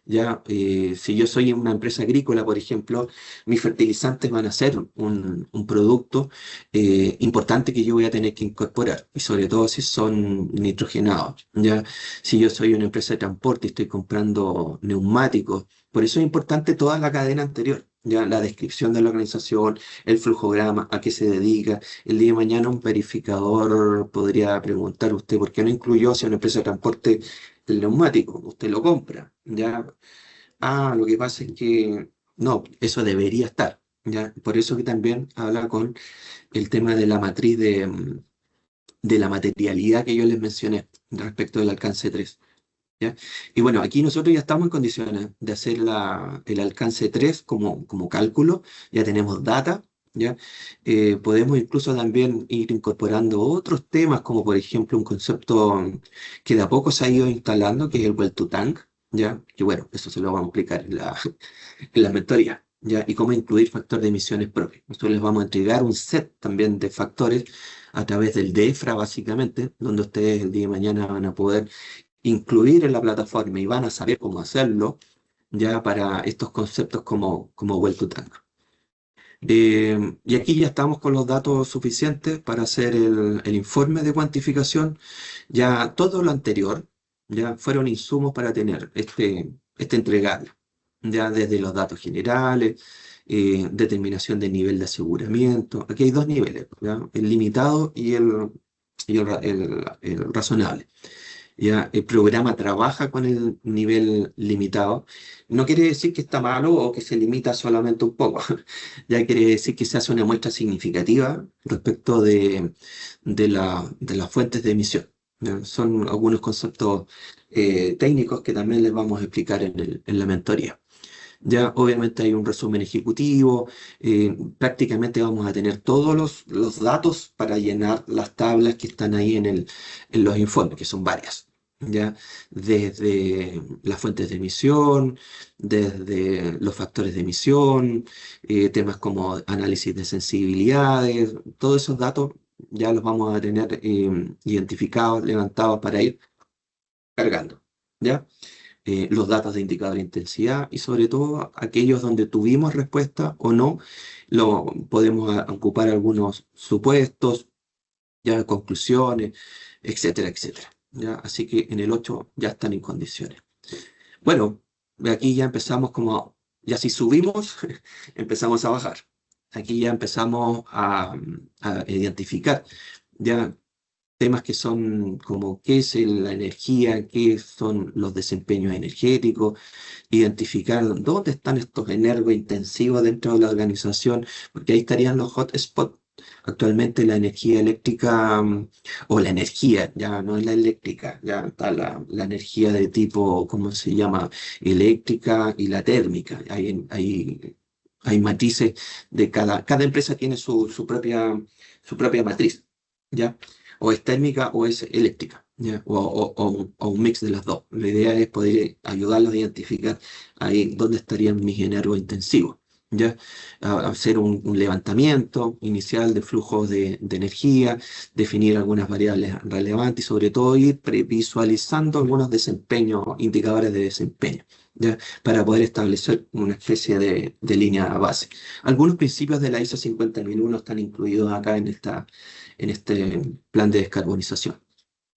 Ya, si yo soy una empresa agrícola, por ejemplo, mis fertilizantes van a ser un producto importante que yo voy a tener que incorporar, y sobre todo si son nitrogenados. Ya, si yo soy una empresa de transporte y estoy comprando neumáticos, por eso es importante toda la cadena anterior. Ya, la descripción de la organización, el flujograma, a qué se dedica. El día de mañana un verificador podría preguntar usted por qué no incluyó si una empresa de transporte el neumático, usted lo compra, ¿ya? Ah, lo que pasa es que no, eso debería estar, ¿ya? Por eso que también habla con el tema de la matriz de la materialidad que yo les mencioné respecto del alcance 3, ¿ya? Y bueno, aquí nosotros ya estamos en condiciones de hacer el alcance 3 como cálculo, ya tenemos data, ¿ya? Podemos incluso también ir incorporando otros temas, como por ejemplo un concepto que de a poco se ha ido instalando, que es el well to tank, ¿ya? Que bueno, eso se lo vamos a explicar en la mentoría, ¿ya? Y cómo incluir factor de emisiones propios. Nosotros les vamos a entregar un set también de factores a través del DEFRA, básicamente, donde ustedes el día de mañana van a poder incluir en la plataforma y van a saber cómo hacerlo ya para estos conceptos como well to tank. Y aquí ya estamos con los datos suficientes para hacer el informe de cuantificación. Ya todo lo anterior ya fueron insumos para tener este entregable, ya desde los datos generales, determinación del nivel de aseguramiento. Aquí hay dos niveles, ¿ya? El limitado y el razonable. Ya, el programa trabaja con el nivel limitado. No quiere decir que está malo o que se limita solamente un poco. Ya quiere decir que se hace una muestra significativa respecto de las fuentes de emisión. ¿Ya? Son algunos conceptos técnicos que también les vamos a explicar en la mentoría. Ya obviamente hay un resumen ejecutivo, prácticamente vamos a tener todos los datos para llenar las tablas que están ahí en los informes, que son varias. ¿ya? Desde las fuentes de emisión, desde los factores de emisión, temas como análisis de sensibilidades, todos esos datos ya los vamos a tener identificados, levantados para ir cargando, ¿ya? Los datos de indicador de intensidad y sobre todo aquellos donde tuvimos respuesta o no, lo podemos ocupar algunos supuestos, ya conclusiones, etcétera, etcétera. ¿Ya? Así que en el 8 ya están en condiciones. Bueno, de aquí ya empezamos como, ya si subimos, empezamos a bajar. Aquí ya empezamos a identificar ya temas que son como qué es la energía, qué son los desempeños energéticos, identificar dónde están estos energointensivos dentro de la organización, porque ahí estarían los hotspots. Actualmente la energía eléctrica, o la energía, ya no es la eléctrica, ya está la energía de tipo, ¿cómo se llama? Eléctrica y la térmica. Hay matices de cada empresa tiene su propia matriz, ¿ya? O es térmica o es eléctrica, ¿ya? O un mix de las dos. La idea es poder ayudarlos a identificar ahí dónde estarían mis energos intensivos, ¿ya? Hacer un levantamiento inicial de flujos de energía, definir algunas variables relevantes y sobre todo ir previsualizando algunos desempeños, indicadores de desempeño, ¿ya? Para poder establecer una especie de línea base. Algunos principios de la ISO 50001 están incluidos acá en este plan de descarbonización,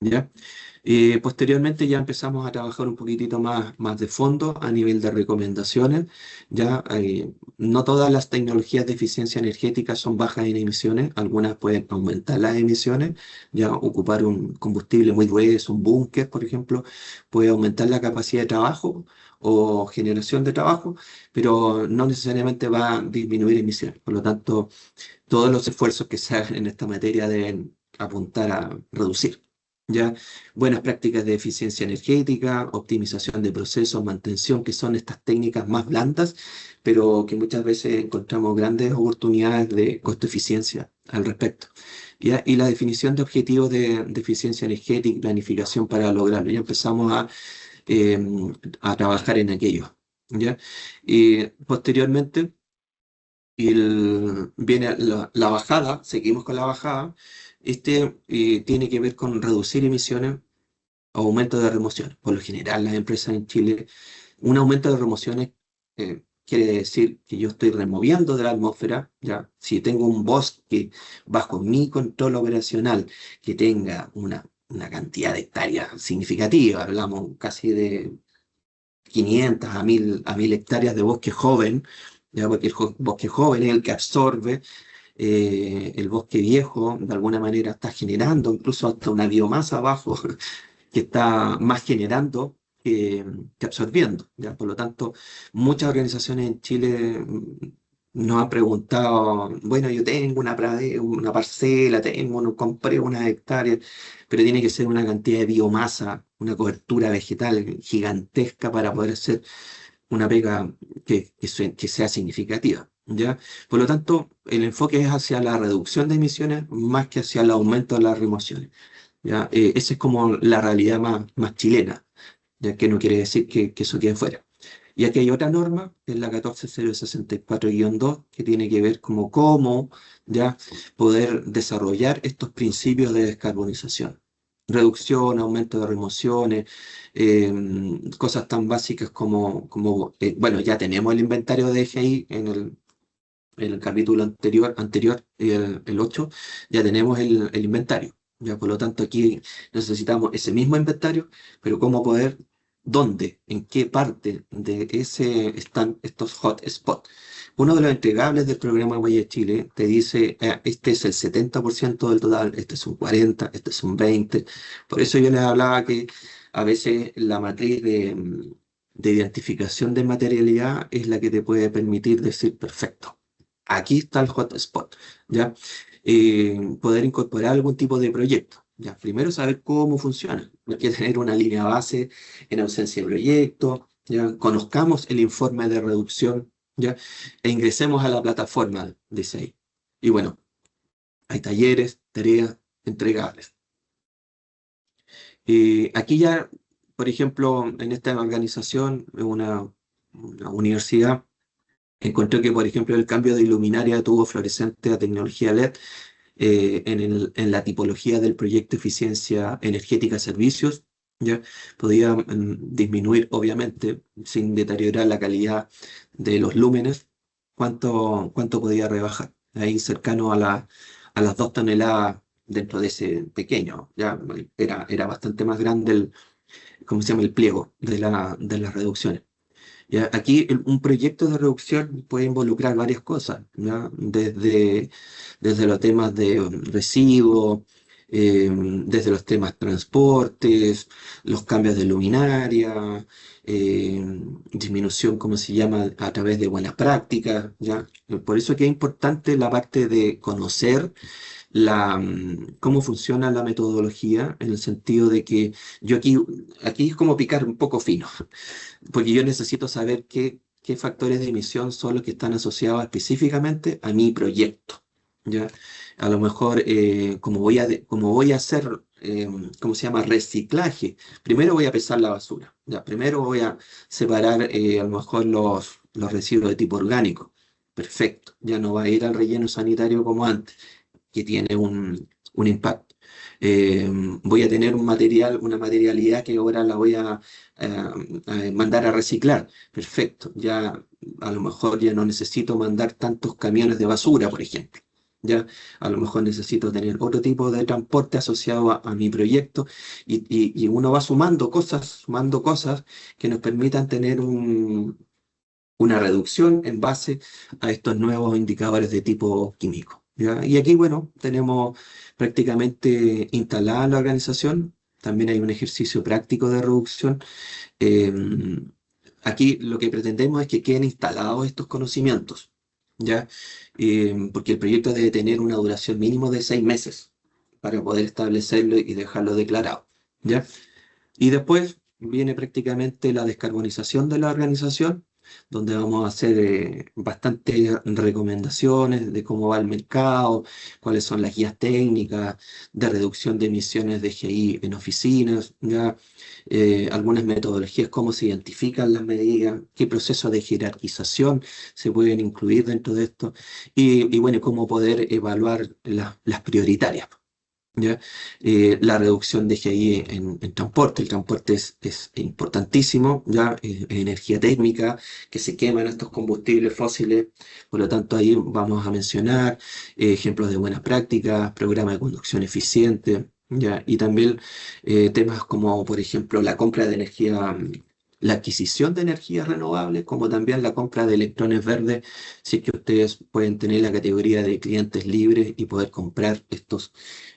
¿ya? Posteriormente ya empezamos a trabajar un poquitito más de fondo a nivel de recomendaciones. Ya no todas las tecnologías de eficiencia energética son bajas en emisiones, algunas pueden aumentar las emisiones. Ya ocupar un combustible muy grueso, un búnker, por ejemplo, puede aumentar la capacidad de trabajo o generación de trabajo, pero no necesariamente va a disminuir emisiones. Por lo tanto, todos los esfuerzos que se hagan en esta materia deben apuntar a reducir. ¿Ya? Buenas prácticas de eficiencia energética, optimización de procesos, mantención, que son estas técnicas más blandas, pero que muchas veces encontramos grandes oportunidades de costo-eficiencia al respecto. ¿Ya? Y la definición de objetivos de eficiencia energética y planificación para lograrlo. Ya empezamos eh, a trabajar en aquello. ¿Ya? Y posteriormente viene la bajada, seguimos con la bajada. Tiene que ver con reducir emisiones o aumento de remociones. Por lo general, las empresas en Chile, un aumento de remociones quiere decir que yo estoy removiendo de la atmósfera, ya. Si tengo un bosque bajo mi control operacional que tenga una cantidad de hectáreas significativa, hablamos casi de 500 a 1000 hectáreas de bosque joven, ya, porque el bosque joven es el que absorbe. El bosque viejo de alguna manera está generando incluso hasta una biomasa abajo que está más generando que absorbiendo, ¿ya? Por lo tanto, muchas organizaciones en Chile nos han preguntado, bueno, yo tengo una parcela, compré unas hectáreas, pero tiene que ser una cantidad de biomasa, una cobertura vegetal gigantesca para poder hacer una pega que sea significativa, ¿ya? Por lo tanto, el enfoque es hacia la reducción de emisiones más que hacia el aumento de las remociones, ¿ya? Esa es como la realidad más chilena, ya que no quiere decir que eso quede fuera. Y aquí hay otra norma, que es la 14064-2, que tiene que ver como cómo ya poder desarrollar estos principios de descarbonización. Reducción, aumento de remociones, eh, cosas tan básicas como bueno, ya tenemos el inventario de EGI en el capítulo anterior el 8, ya tenemos el inventario. Ya, por lo tanto, aquí necesitamos ese mismo inventario, pero cómo poder, dónde, en qué parte de ese están estos hotspots. Uno de los entregables del programa Huella Chile te dice, este es el 70% del total, este es un 40%, este es un 20%. Por eso yo les hablaba que a veces la matriz de identificación de materialidad es la que te puede permitir decir, perfecto, aquí está el hotspot, ¿ya? Poder incorporar algún tipo de proyecto, ¿ya? Primero saber cómo funciona, hay que tener una línea base en ausencia de proyecto, ¿ya? Conozcamos el informe de reducción, ¿ya? E ingresemos a la plataforma, dice ahí. Y bueno, hay talleres, tareas entregables. Aquí ya, por ejemplo, en esta organización, una universidad, encontré que, por ejemplo, el cambio de luminaria de tubo fluorescente a tecnología LED en la tipología del proyecto Eficiencia Energética Servicios, ¿ya? Podía disminuir, obviamente, sin deteriorar la calidad de los lúmenes, cuánto podía rebajar. Ahí cercano a las 2 toneladas dentro de ese pequeño, ya era bastante más grande ¿cómo se llama? El pliego de las reducciones. ¿Ya? Aquí un proyecto de reducción puede involucrar varias cosas, ¿ya? Desde los temas de residuos, desde los temas transportes, los cambios de luminaria, eh, disminución, ¿cómo se llama?, a través de buenas prácticas, ¿ya? Por eso que es importante la parte de conocer cómo funciona la metodología, en el sentido de que yo aquí es como picar un poco fino, porque yo necesito saber qué factores de emisión son los que están asociados específicamente a mi proyecto, ¿ya? A lo mejor, como voy a hacer, ¿cómo se llama? Reciclaje. Primero voy a pesar la basura, ¿ya? Primero voy a separar, a lo mejor los residuos de tipo orgánico. Perfecto, ya no va a ir al relleno sanitario como antes, que tiene un impacto. Voy a tener una materialidad que ahora la voy a mandar a reciclar. Perfecto, ya a lo mejor ya no necesito mandar tantos camiones de basura, por ejemplo. Ya a lo mejor necesito tener otro tipo de transporte asociado a mi proyecto y uno va sumando cosas que nos permitan tener una reducción en base a estos nuevos indicadores de tipo químico, ¿ya? Y aquí, bueno, tenemos prácticamente instalada la organización. También hay un ejercicio práctico de reducción. Eh, Aquí lo que pretendemos es que queden instalados estos conocimientos, ¿ya? Porque el proyecto debe tener una duración mínimo de 6 meses para poder establecerlo y dejarlo declarado, ¿ya? Y después viene prácticamente la descarbonización de la organización, donde vamos a hacer bastantes recomendaciones de cómo va el mercado, cuáles son las guías técnicas de reducción de emisiones de GI en oficinas, ¿ya? Algunas metodologías, cómo se identifican las medidas, qué procesos de jerarquización se pueden incluir dentro de esto, y bueno, cómo poder evaluar las prioritarias. ¿Ya? La reducción de GI en transporte. El transporte es importantísimo, ¿ya? Energía térmica, que se queman estos combustibles fósiles. Por lo tanto, ahí vamos a mencionar ejemplos de buenas prácticas, programa de conducción eficiente, ¿ya? Y también temas como, por ejemplo, la compra de energía, la adquisición de energías renovables, como también la compra de electrones verdes, si es que ustedes pueden tener la categoría de clientes libres y poder comprar estos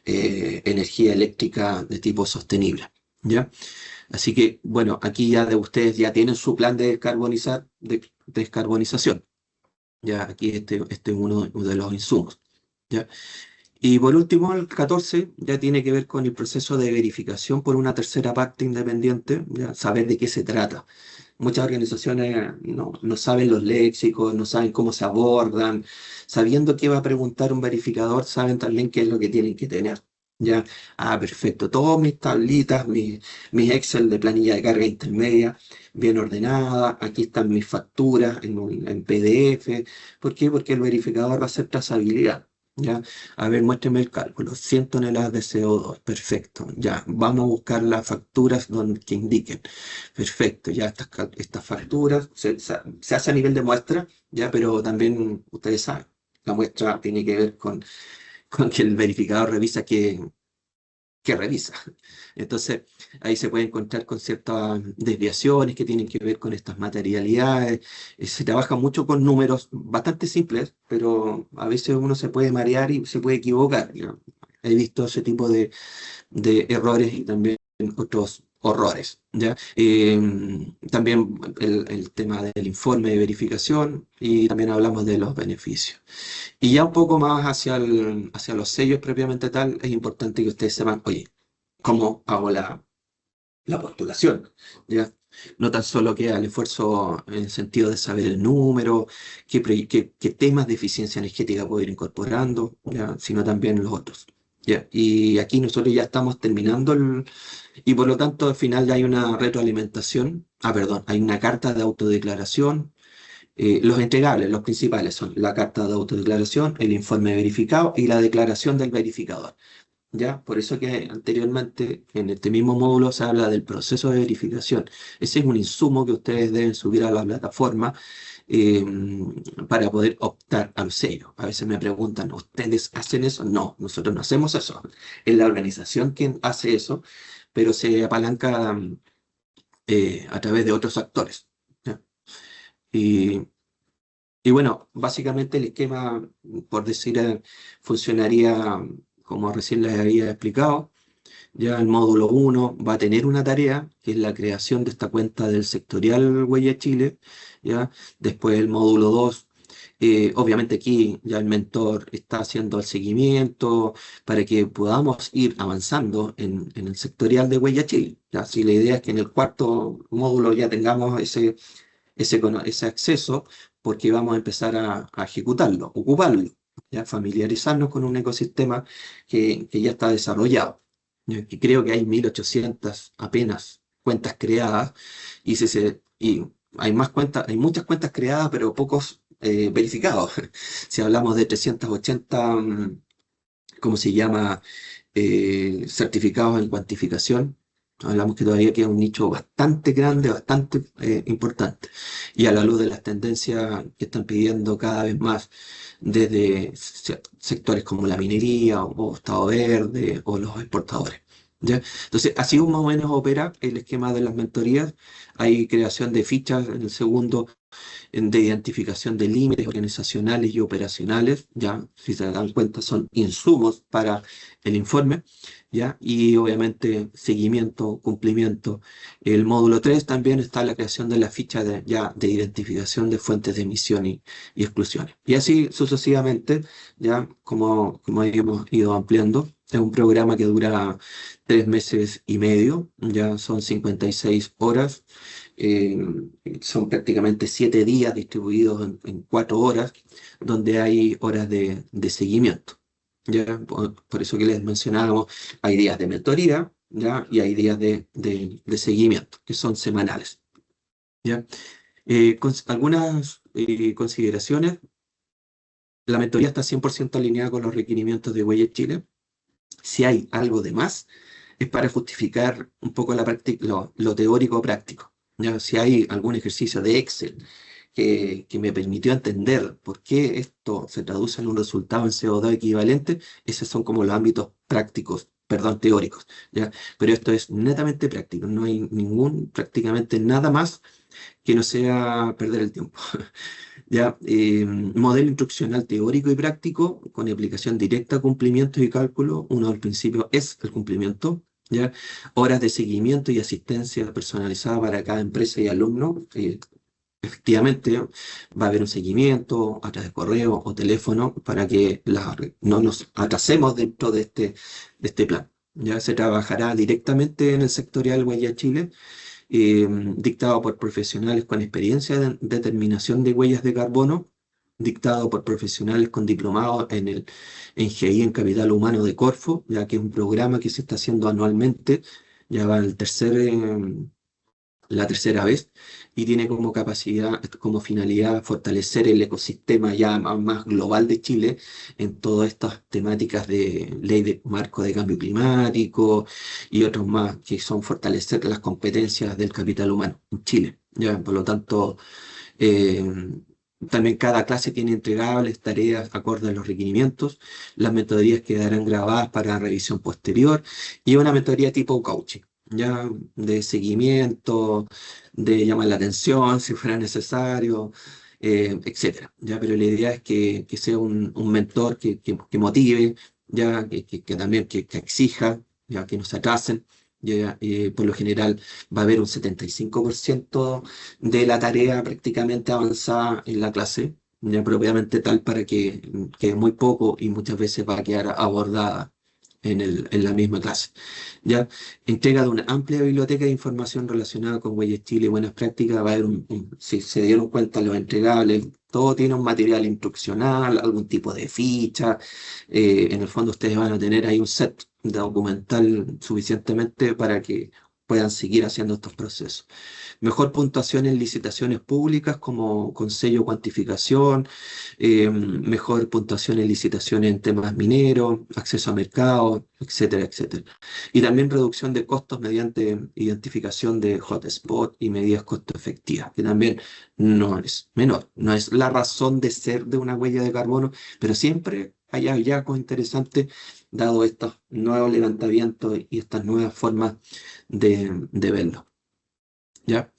energía eléctrica de tipo sostenible, ¿ya? Así que, bueno, aquí ya de ustedes ya tienen su plan de descarbonización, ya aquí este es uno de los insumos, ¿ya? Y por último, el 14 ya tiene que ver con el proceso de verificación por una tercera parte independiente, ya saber de qué se trata. Muchas organizaciones no saben los léxicos, no saben cómo se abordan. Sabiendo qué va a preguntar un verificador, saben también qué es lo que tienen que tener. Ya, perfecto. Todas mis tablitas, mis Excel de planilla de carga intermedia, bien ordenadas. Aquí están mis facturas en PDF. ¿Por qué? Porque el verificador va a hacer trazabilidad. ¿Ya? A ver, muéstrame el cálculo. 100 toneladas de CO2. Perfecto. Ya, vamos a buscar las facturas que indiquen. Perfecto, ya estas facturas se hace a nivel de muestra, ya, pero también ustedes saben, la muestra tiene que ver con que el verificador revisa que revisa. Entonces, ahí se puede encontrar con ciertas desviaciones que tienen que ver con estas materialidades. Se trabaja mucho con números bastante simples, pero a veces uno se puede marear y se puede equivocar, ¿ya? He visto ese tipo de errores y también otros horrores, ¿ya? También el tema del informe de verificación y también hablamos de los beneficios. Y ya un poco más hacia los sellos propiamente tal, es importante que ustedes sepan, oye, ¿cómo hago la postulación? ¿Ya? No tan solo queda el esfuerzo en el sentido de saber el número, qué temas de eficiencia energética puedo ir incorporando, ¿ya? Sino también los otros. ¿ya? Y aquí nosotros ya estamos terminando y por lo tanto al final ya hay una retroalimentación, perdón, hay una carta de autodeclaración. Los entregables, los principales son la carta de autodeclaración, el informe verificado y la declaración del verificador. ¿Ya? Por eso que anteriormente en este mismo módulo se habla del proceso de verificación. Ese es un insumo que ustedes deben subir a la plataforma eh, para poder optar al sello. A veces me preguntan, ¿ustedes hacen eso? No, nosotros no hacemos eso. Es la organización quien hace eso, pero se apalanca a través de otros actores. ¿Ya? Y, y bueno, básicamente el esquema, por decir, funcionaría como recién les había explicado. Ya el módulo uno va a tener una tarea, que es la creación de esta cuenta del sectorial Huella Chile, ¿ya? Después el módulo 2, obviamente aquí ya el mentor está haciendo el seguimiento para que podamos ir avanzando en el sectorial de Huella Chile. ¿Ya? Así la idea es que en el cuarto módulo ya tengamos ese acceso, porque vamos a empezar a ejecutarlo, ocuparlo, ¿ya? Familiarizarnos con un ecosistema que ya está desarrollado. Y creo que hay 1.800 apenas cuentas creadas y hay más cuentas, hay muchas cuentas creadas, pero pocos verificados. Si hablamos de 380, ¿cómo se llama? Certificados en cuantificación. Hablamos que todavía queda un nicho bastante grande, bastante importante. Y a la luz de las tendencias que están pidiendo cada vez más desde sectores como la minería o Estado Verde o los exportadores. ¿Ya? Entonces, así más o menos opera el esquema de las mentorías. Hay creación de fichas en el segundo de identificación de límites organizacionales y operacionales, ya, si se dan cuenta, son insumos para el informe, ya, y obviamente seguimiento, cumplimiento. El módulo 3 también está la creación de la ficha de identificación de fuentes de emisión y exclusiones. Y así sucesivamente, ya, como hemos ido ampliando. Es un programa que dura 3 meses y medio, ya son 56 horas, eh, son prácticamente 7 días distribuidos en 4 horas, donde hay horas de seguimiento. ¿Ya? Por eso que les mencionábamos, hay días de mentoría, ¿ya? Y hay días de seguimiento, que son semanales. ¿Ya? Algunas consideraciones. La mentoría está 100% alineada con los requerimientos de Huella Chile. Si hay algo de más, es para justificar un poco lo teórico práctico. ¿Ya? Si hay algún ejercicio de Excel que me permitió entender por qué esto se traduce en un resultado en CO2 equivalente, esos son como los ámbitos prácticos, perdón, teóricos. ¿Ya? Pero esto es netamente práctico, no hay prácticamente nada más que no sea perder el tiempo. ¿Ya? Modelo instruccional teórico y práctico con aplicación directa a cumplimientos y cálculo. Uno del principio es el cumplimiento. ¿Ya? Horas de seguimiento y asistencia personalizada para cada empresa y alumno. Efectivamente, va a haber un seguimiento a través de correo o teléfono para que no nos atrasemos dentro de este plan. Ya se trabajará directamente en el sectorial Huella Chile, dictado por profesionales con experiencia en determinación de huellas de carbono, dictado por profesionales con diplomados en GI en Capital Humano de Corfo, ya que es un programa que se está haciendo anualmente, ya va la tercera vez, y tiene como capacidad, como finalidad, fortalecer el ecosistema ya más global de Chile en todas estas temáticas de ley de marco de cambio climático y otros más, que son fortalecer las competencias del capital humano en Chile. Ya, por lo tanto, eh, también cada clase tiene entregables tareas acorde a los requerimientos. Las metodologías quedarán grabadas para revisión posterior y una metodología tipo coaching, ya de seguimiento, de llamar la atención si fuera necesario, etcétera. Ya, pero la idea es que sea un mentor que motive, ya que también que exija, ya que no se atrasen. Ya, por lo general va a haber un 75% de la tarea prácticamente avanzada en la clase, ya propiamente tal para que quede muy poco y muchas veces va a quedar abordada en la misma clase. ¿Ya? Entrega de una amplia biblioteca de información relacionada con Huellas Chile y buenas prácticas. Va a haber si se dieron cuenta los entregables, todo tiene un material instruccional, algún tipo de ficha. En el fondo ustedes van a tener ahí un set de documental suficientemente para que puedan seguir haciendo estos procesos. Mejor puntuación en licitaciones públicas como con sello cuantificación, mejor puntuación en licitaciones en temas mineros, acceso a mercado, etcétera, etcétera. Y también reducción de costos mediante identificación de hotspot y medidas costo efectivas, que también no es menor, no es la razón de ser de una huella de carbono, pero siempre hay hallazgos interesantes dado estos nuevos levantamientos y estas nuevas formas de verlo. ¿Ya?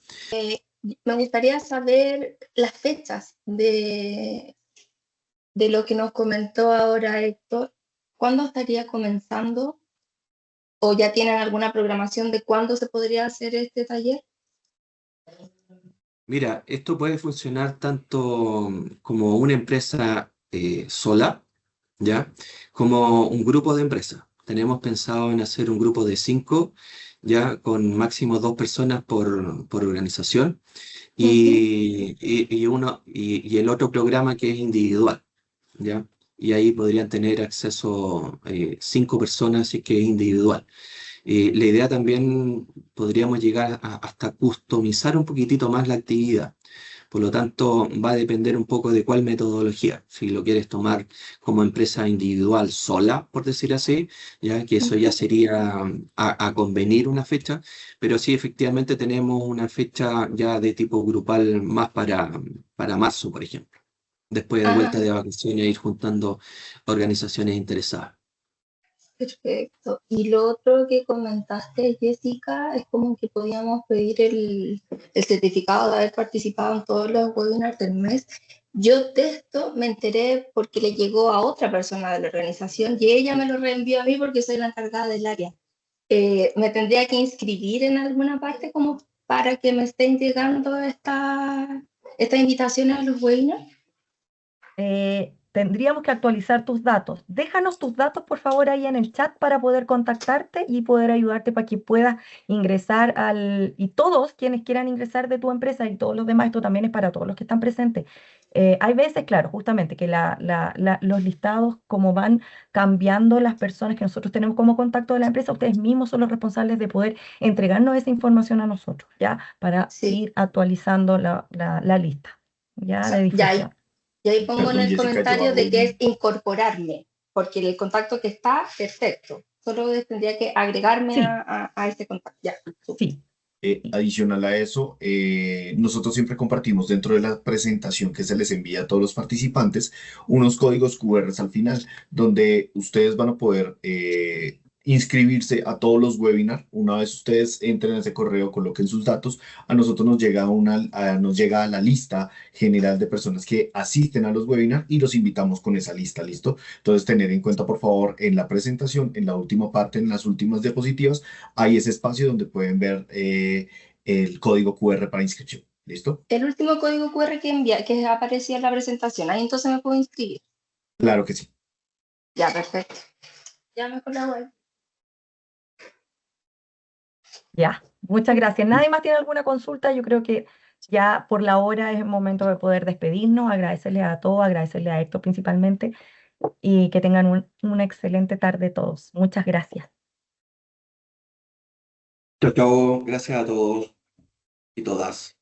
Me gustaría saber las fechas de lo que nos comentó ahora Héctor. ¿Cuándo estaría comenzando? ¿O ya tienen alguna programación de cuándo se podría hacer este taller? Mira, esto puede funcionar tanto como una empresa sola, ¿ya? Como un grupo de empresas. Tenemos pensado en hacer un grupo de 5, ya con máximo 2 personas por organización, y el otro programa que es individual, ¿ya? Y ahí podrían tener acceso 5 personas si es que es individual. La idea también podríamos llegar hasta customizar un poquitito más la actividad. Por lo tanto, va a depender un poco de cuál metodología. Si lo quieres tomar como empresa individual sola, por decir así, ya que eso ya sería a convenir una fecha, pero sí efectivamente tenemos una fecha ya de tipo grupal más para marzo, por ejemplo. Después de vuelta Ah, de vacaciones, ir juntando organizaciones interesadas. perfecto. Y lo otro que comentaste, Jessica, es como que podíamos pedir el certificado de haber participado en todos los webinars del mes. Yo de esto me enteré porque le llegó a otra persona de la organización y ella me lo reenvió a mí porque soy la encargada del área. ¿Me tendría que inscribir en alguna parte como para que me estén llegando estas invitaciones a los webinars? Tendríamos que actualizar tus datos. Déjanos tus datos, por favor, ahí en el chat para poder contactarte y poder ayudarte para que puedas ingresar y todos quienes quieran ingresar de tu empresa y todos los demás, esto también es para todos los que están presentes. Hay veces, claro, justamente que los listados, como van cambiando las personas que nosotros tenemos como contacto de la empresa, ustedes mismos son los responsables de poder entregarnos esa información a nosotros, ¿ya? Para Sí, ir actualizando la lista, o ¿ya? De sea, difusión. y ahí pongo en Perdón, el Jessica, yo comentario hago de que es un... incorporarme, porque el contacto que está, perfecto. Solo tendría que agregarme Sí, a este contacto. Ya, súper. sí. Sí. Adicional a eso, nosotros siempre compartimos dentro de la presentación que se les envía a todos los participantes unos códigos QR al final, donde ustedes van a poder inscribirse a todos los webinars. Una vez ustedes entren a ese correo, coloquen sus datos, a nosotros nos llega a la lista general de personas que asisten a los webinars y los invitamos con esa lista, ¿listo? Entonces, tener en cuenta, por favor, en la presentación, en la última parte, en las últimas diapositivas, hay ese espacio donde pueden ver el código QR para inscripción. ¿Listo? El último código QR que aparecía en la presentación, ahí entonces me puedo inscribir. Claro que sí. Ya, perfecto. Ya me la web. Ya, muchas gracias. ¿Nadie más tiene alguna consulta? Yo creo que ya por la hora es el momento de poder despedirnos, agradecerle a todos, agradecerle a Héctor principalmente y que tengan una excelente tarde todos. Muchas gracias. Chao, chao. Gracias a todos y todas.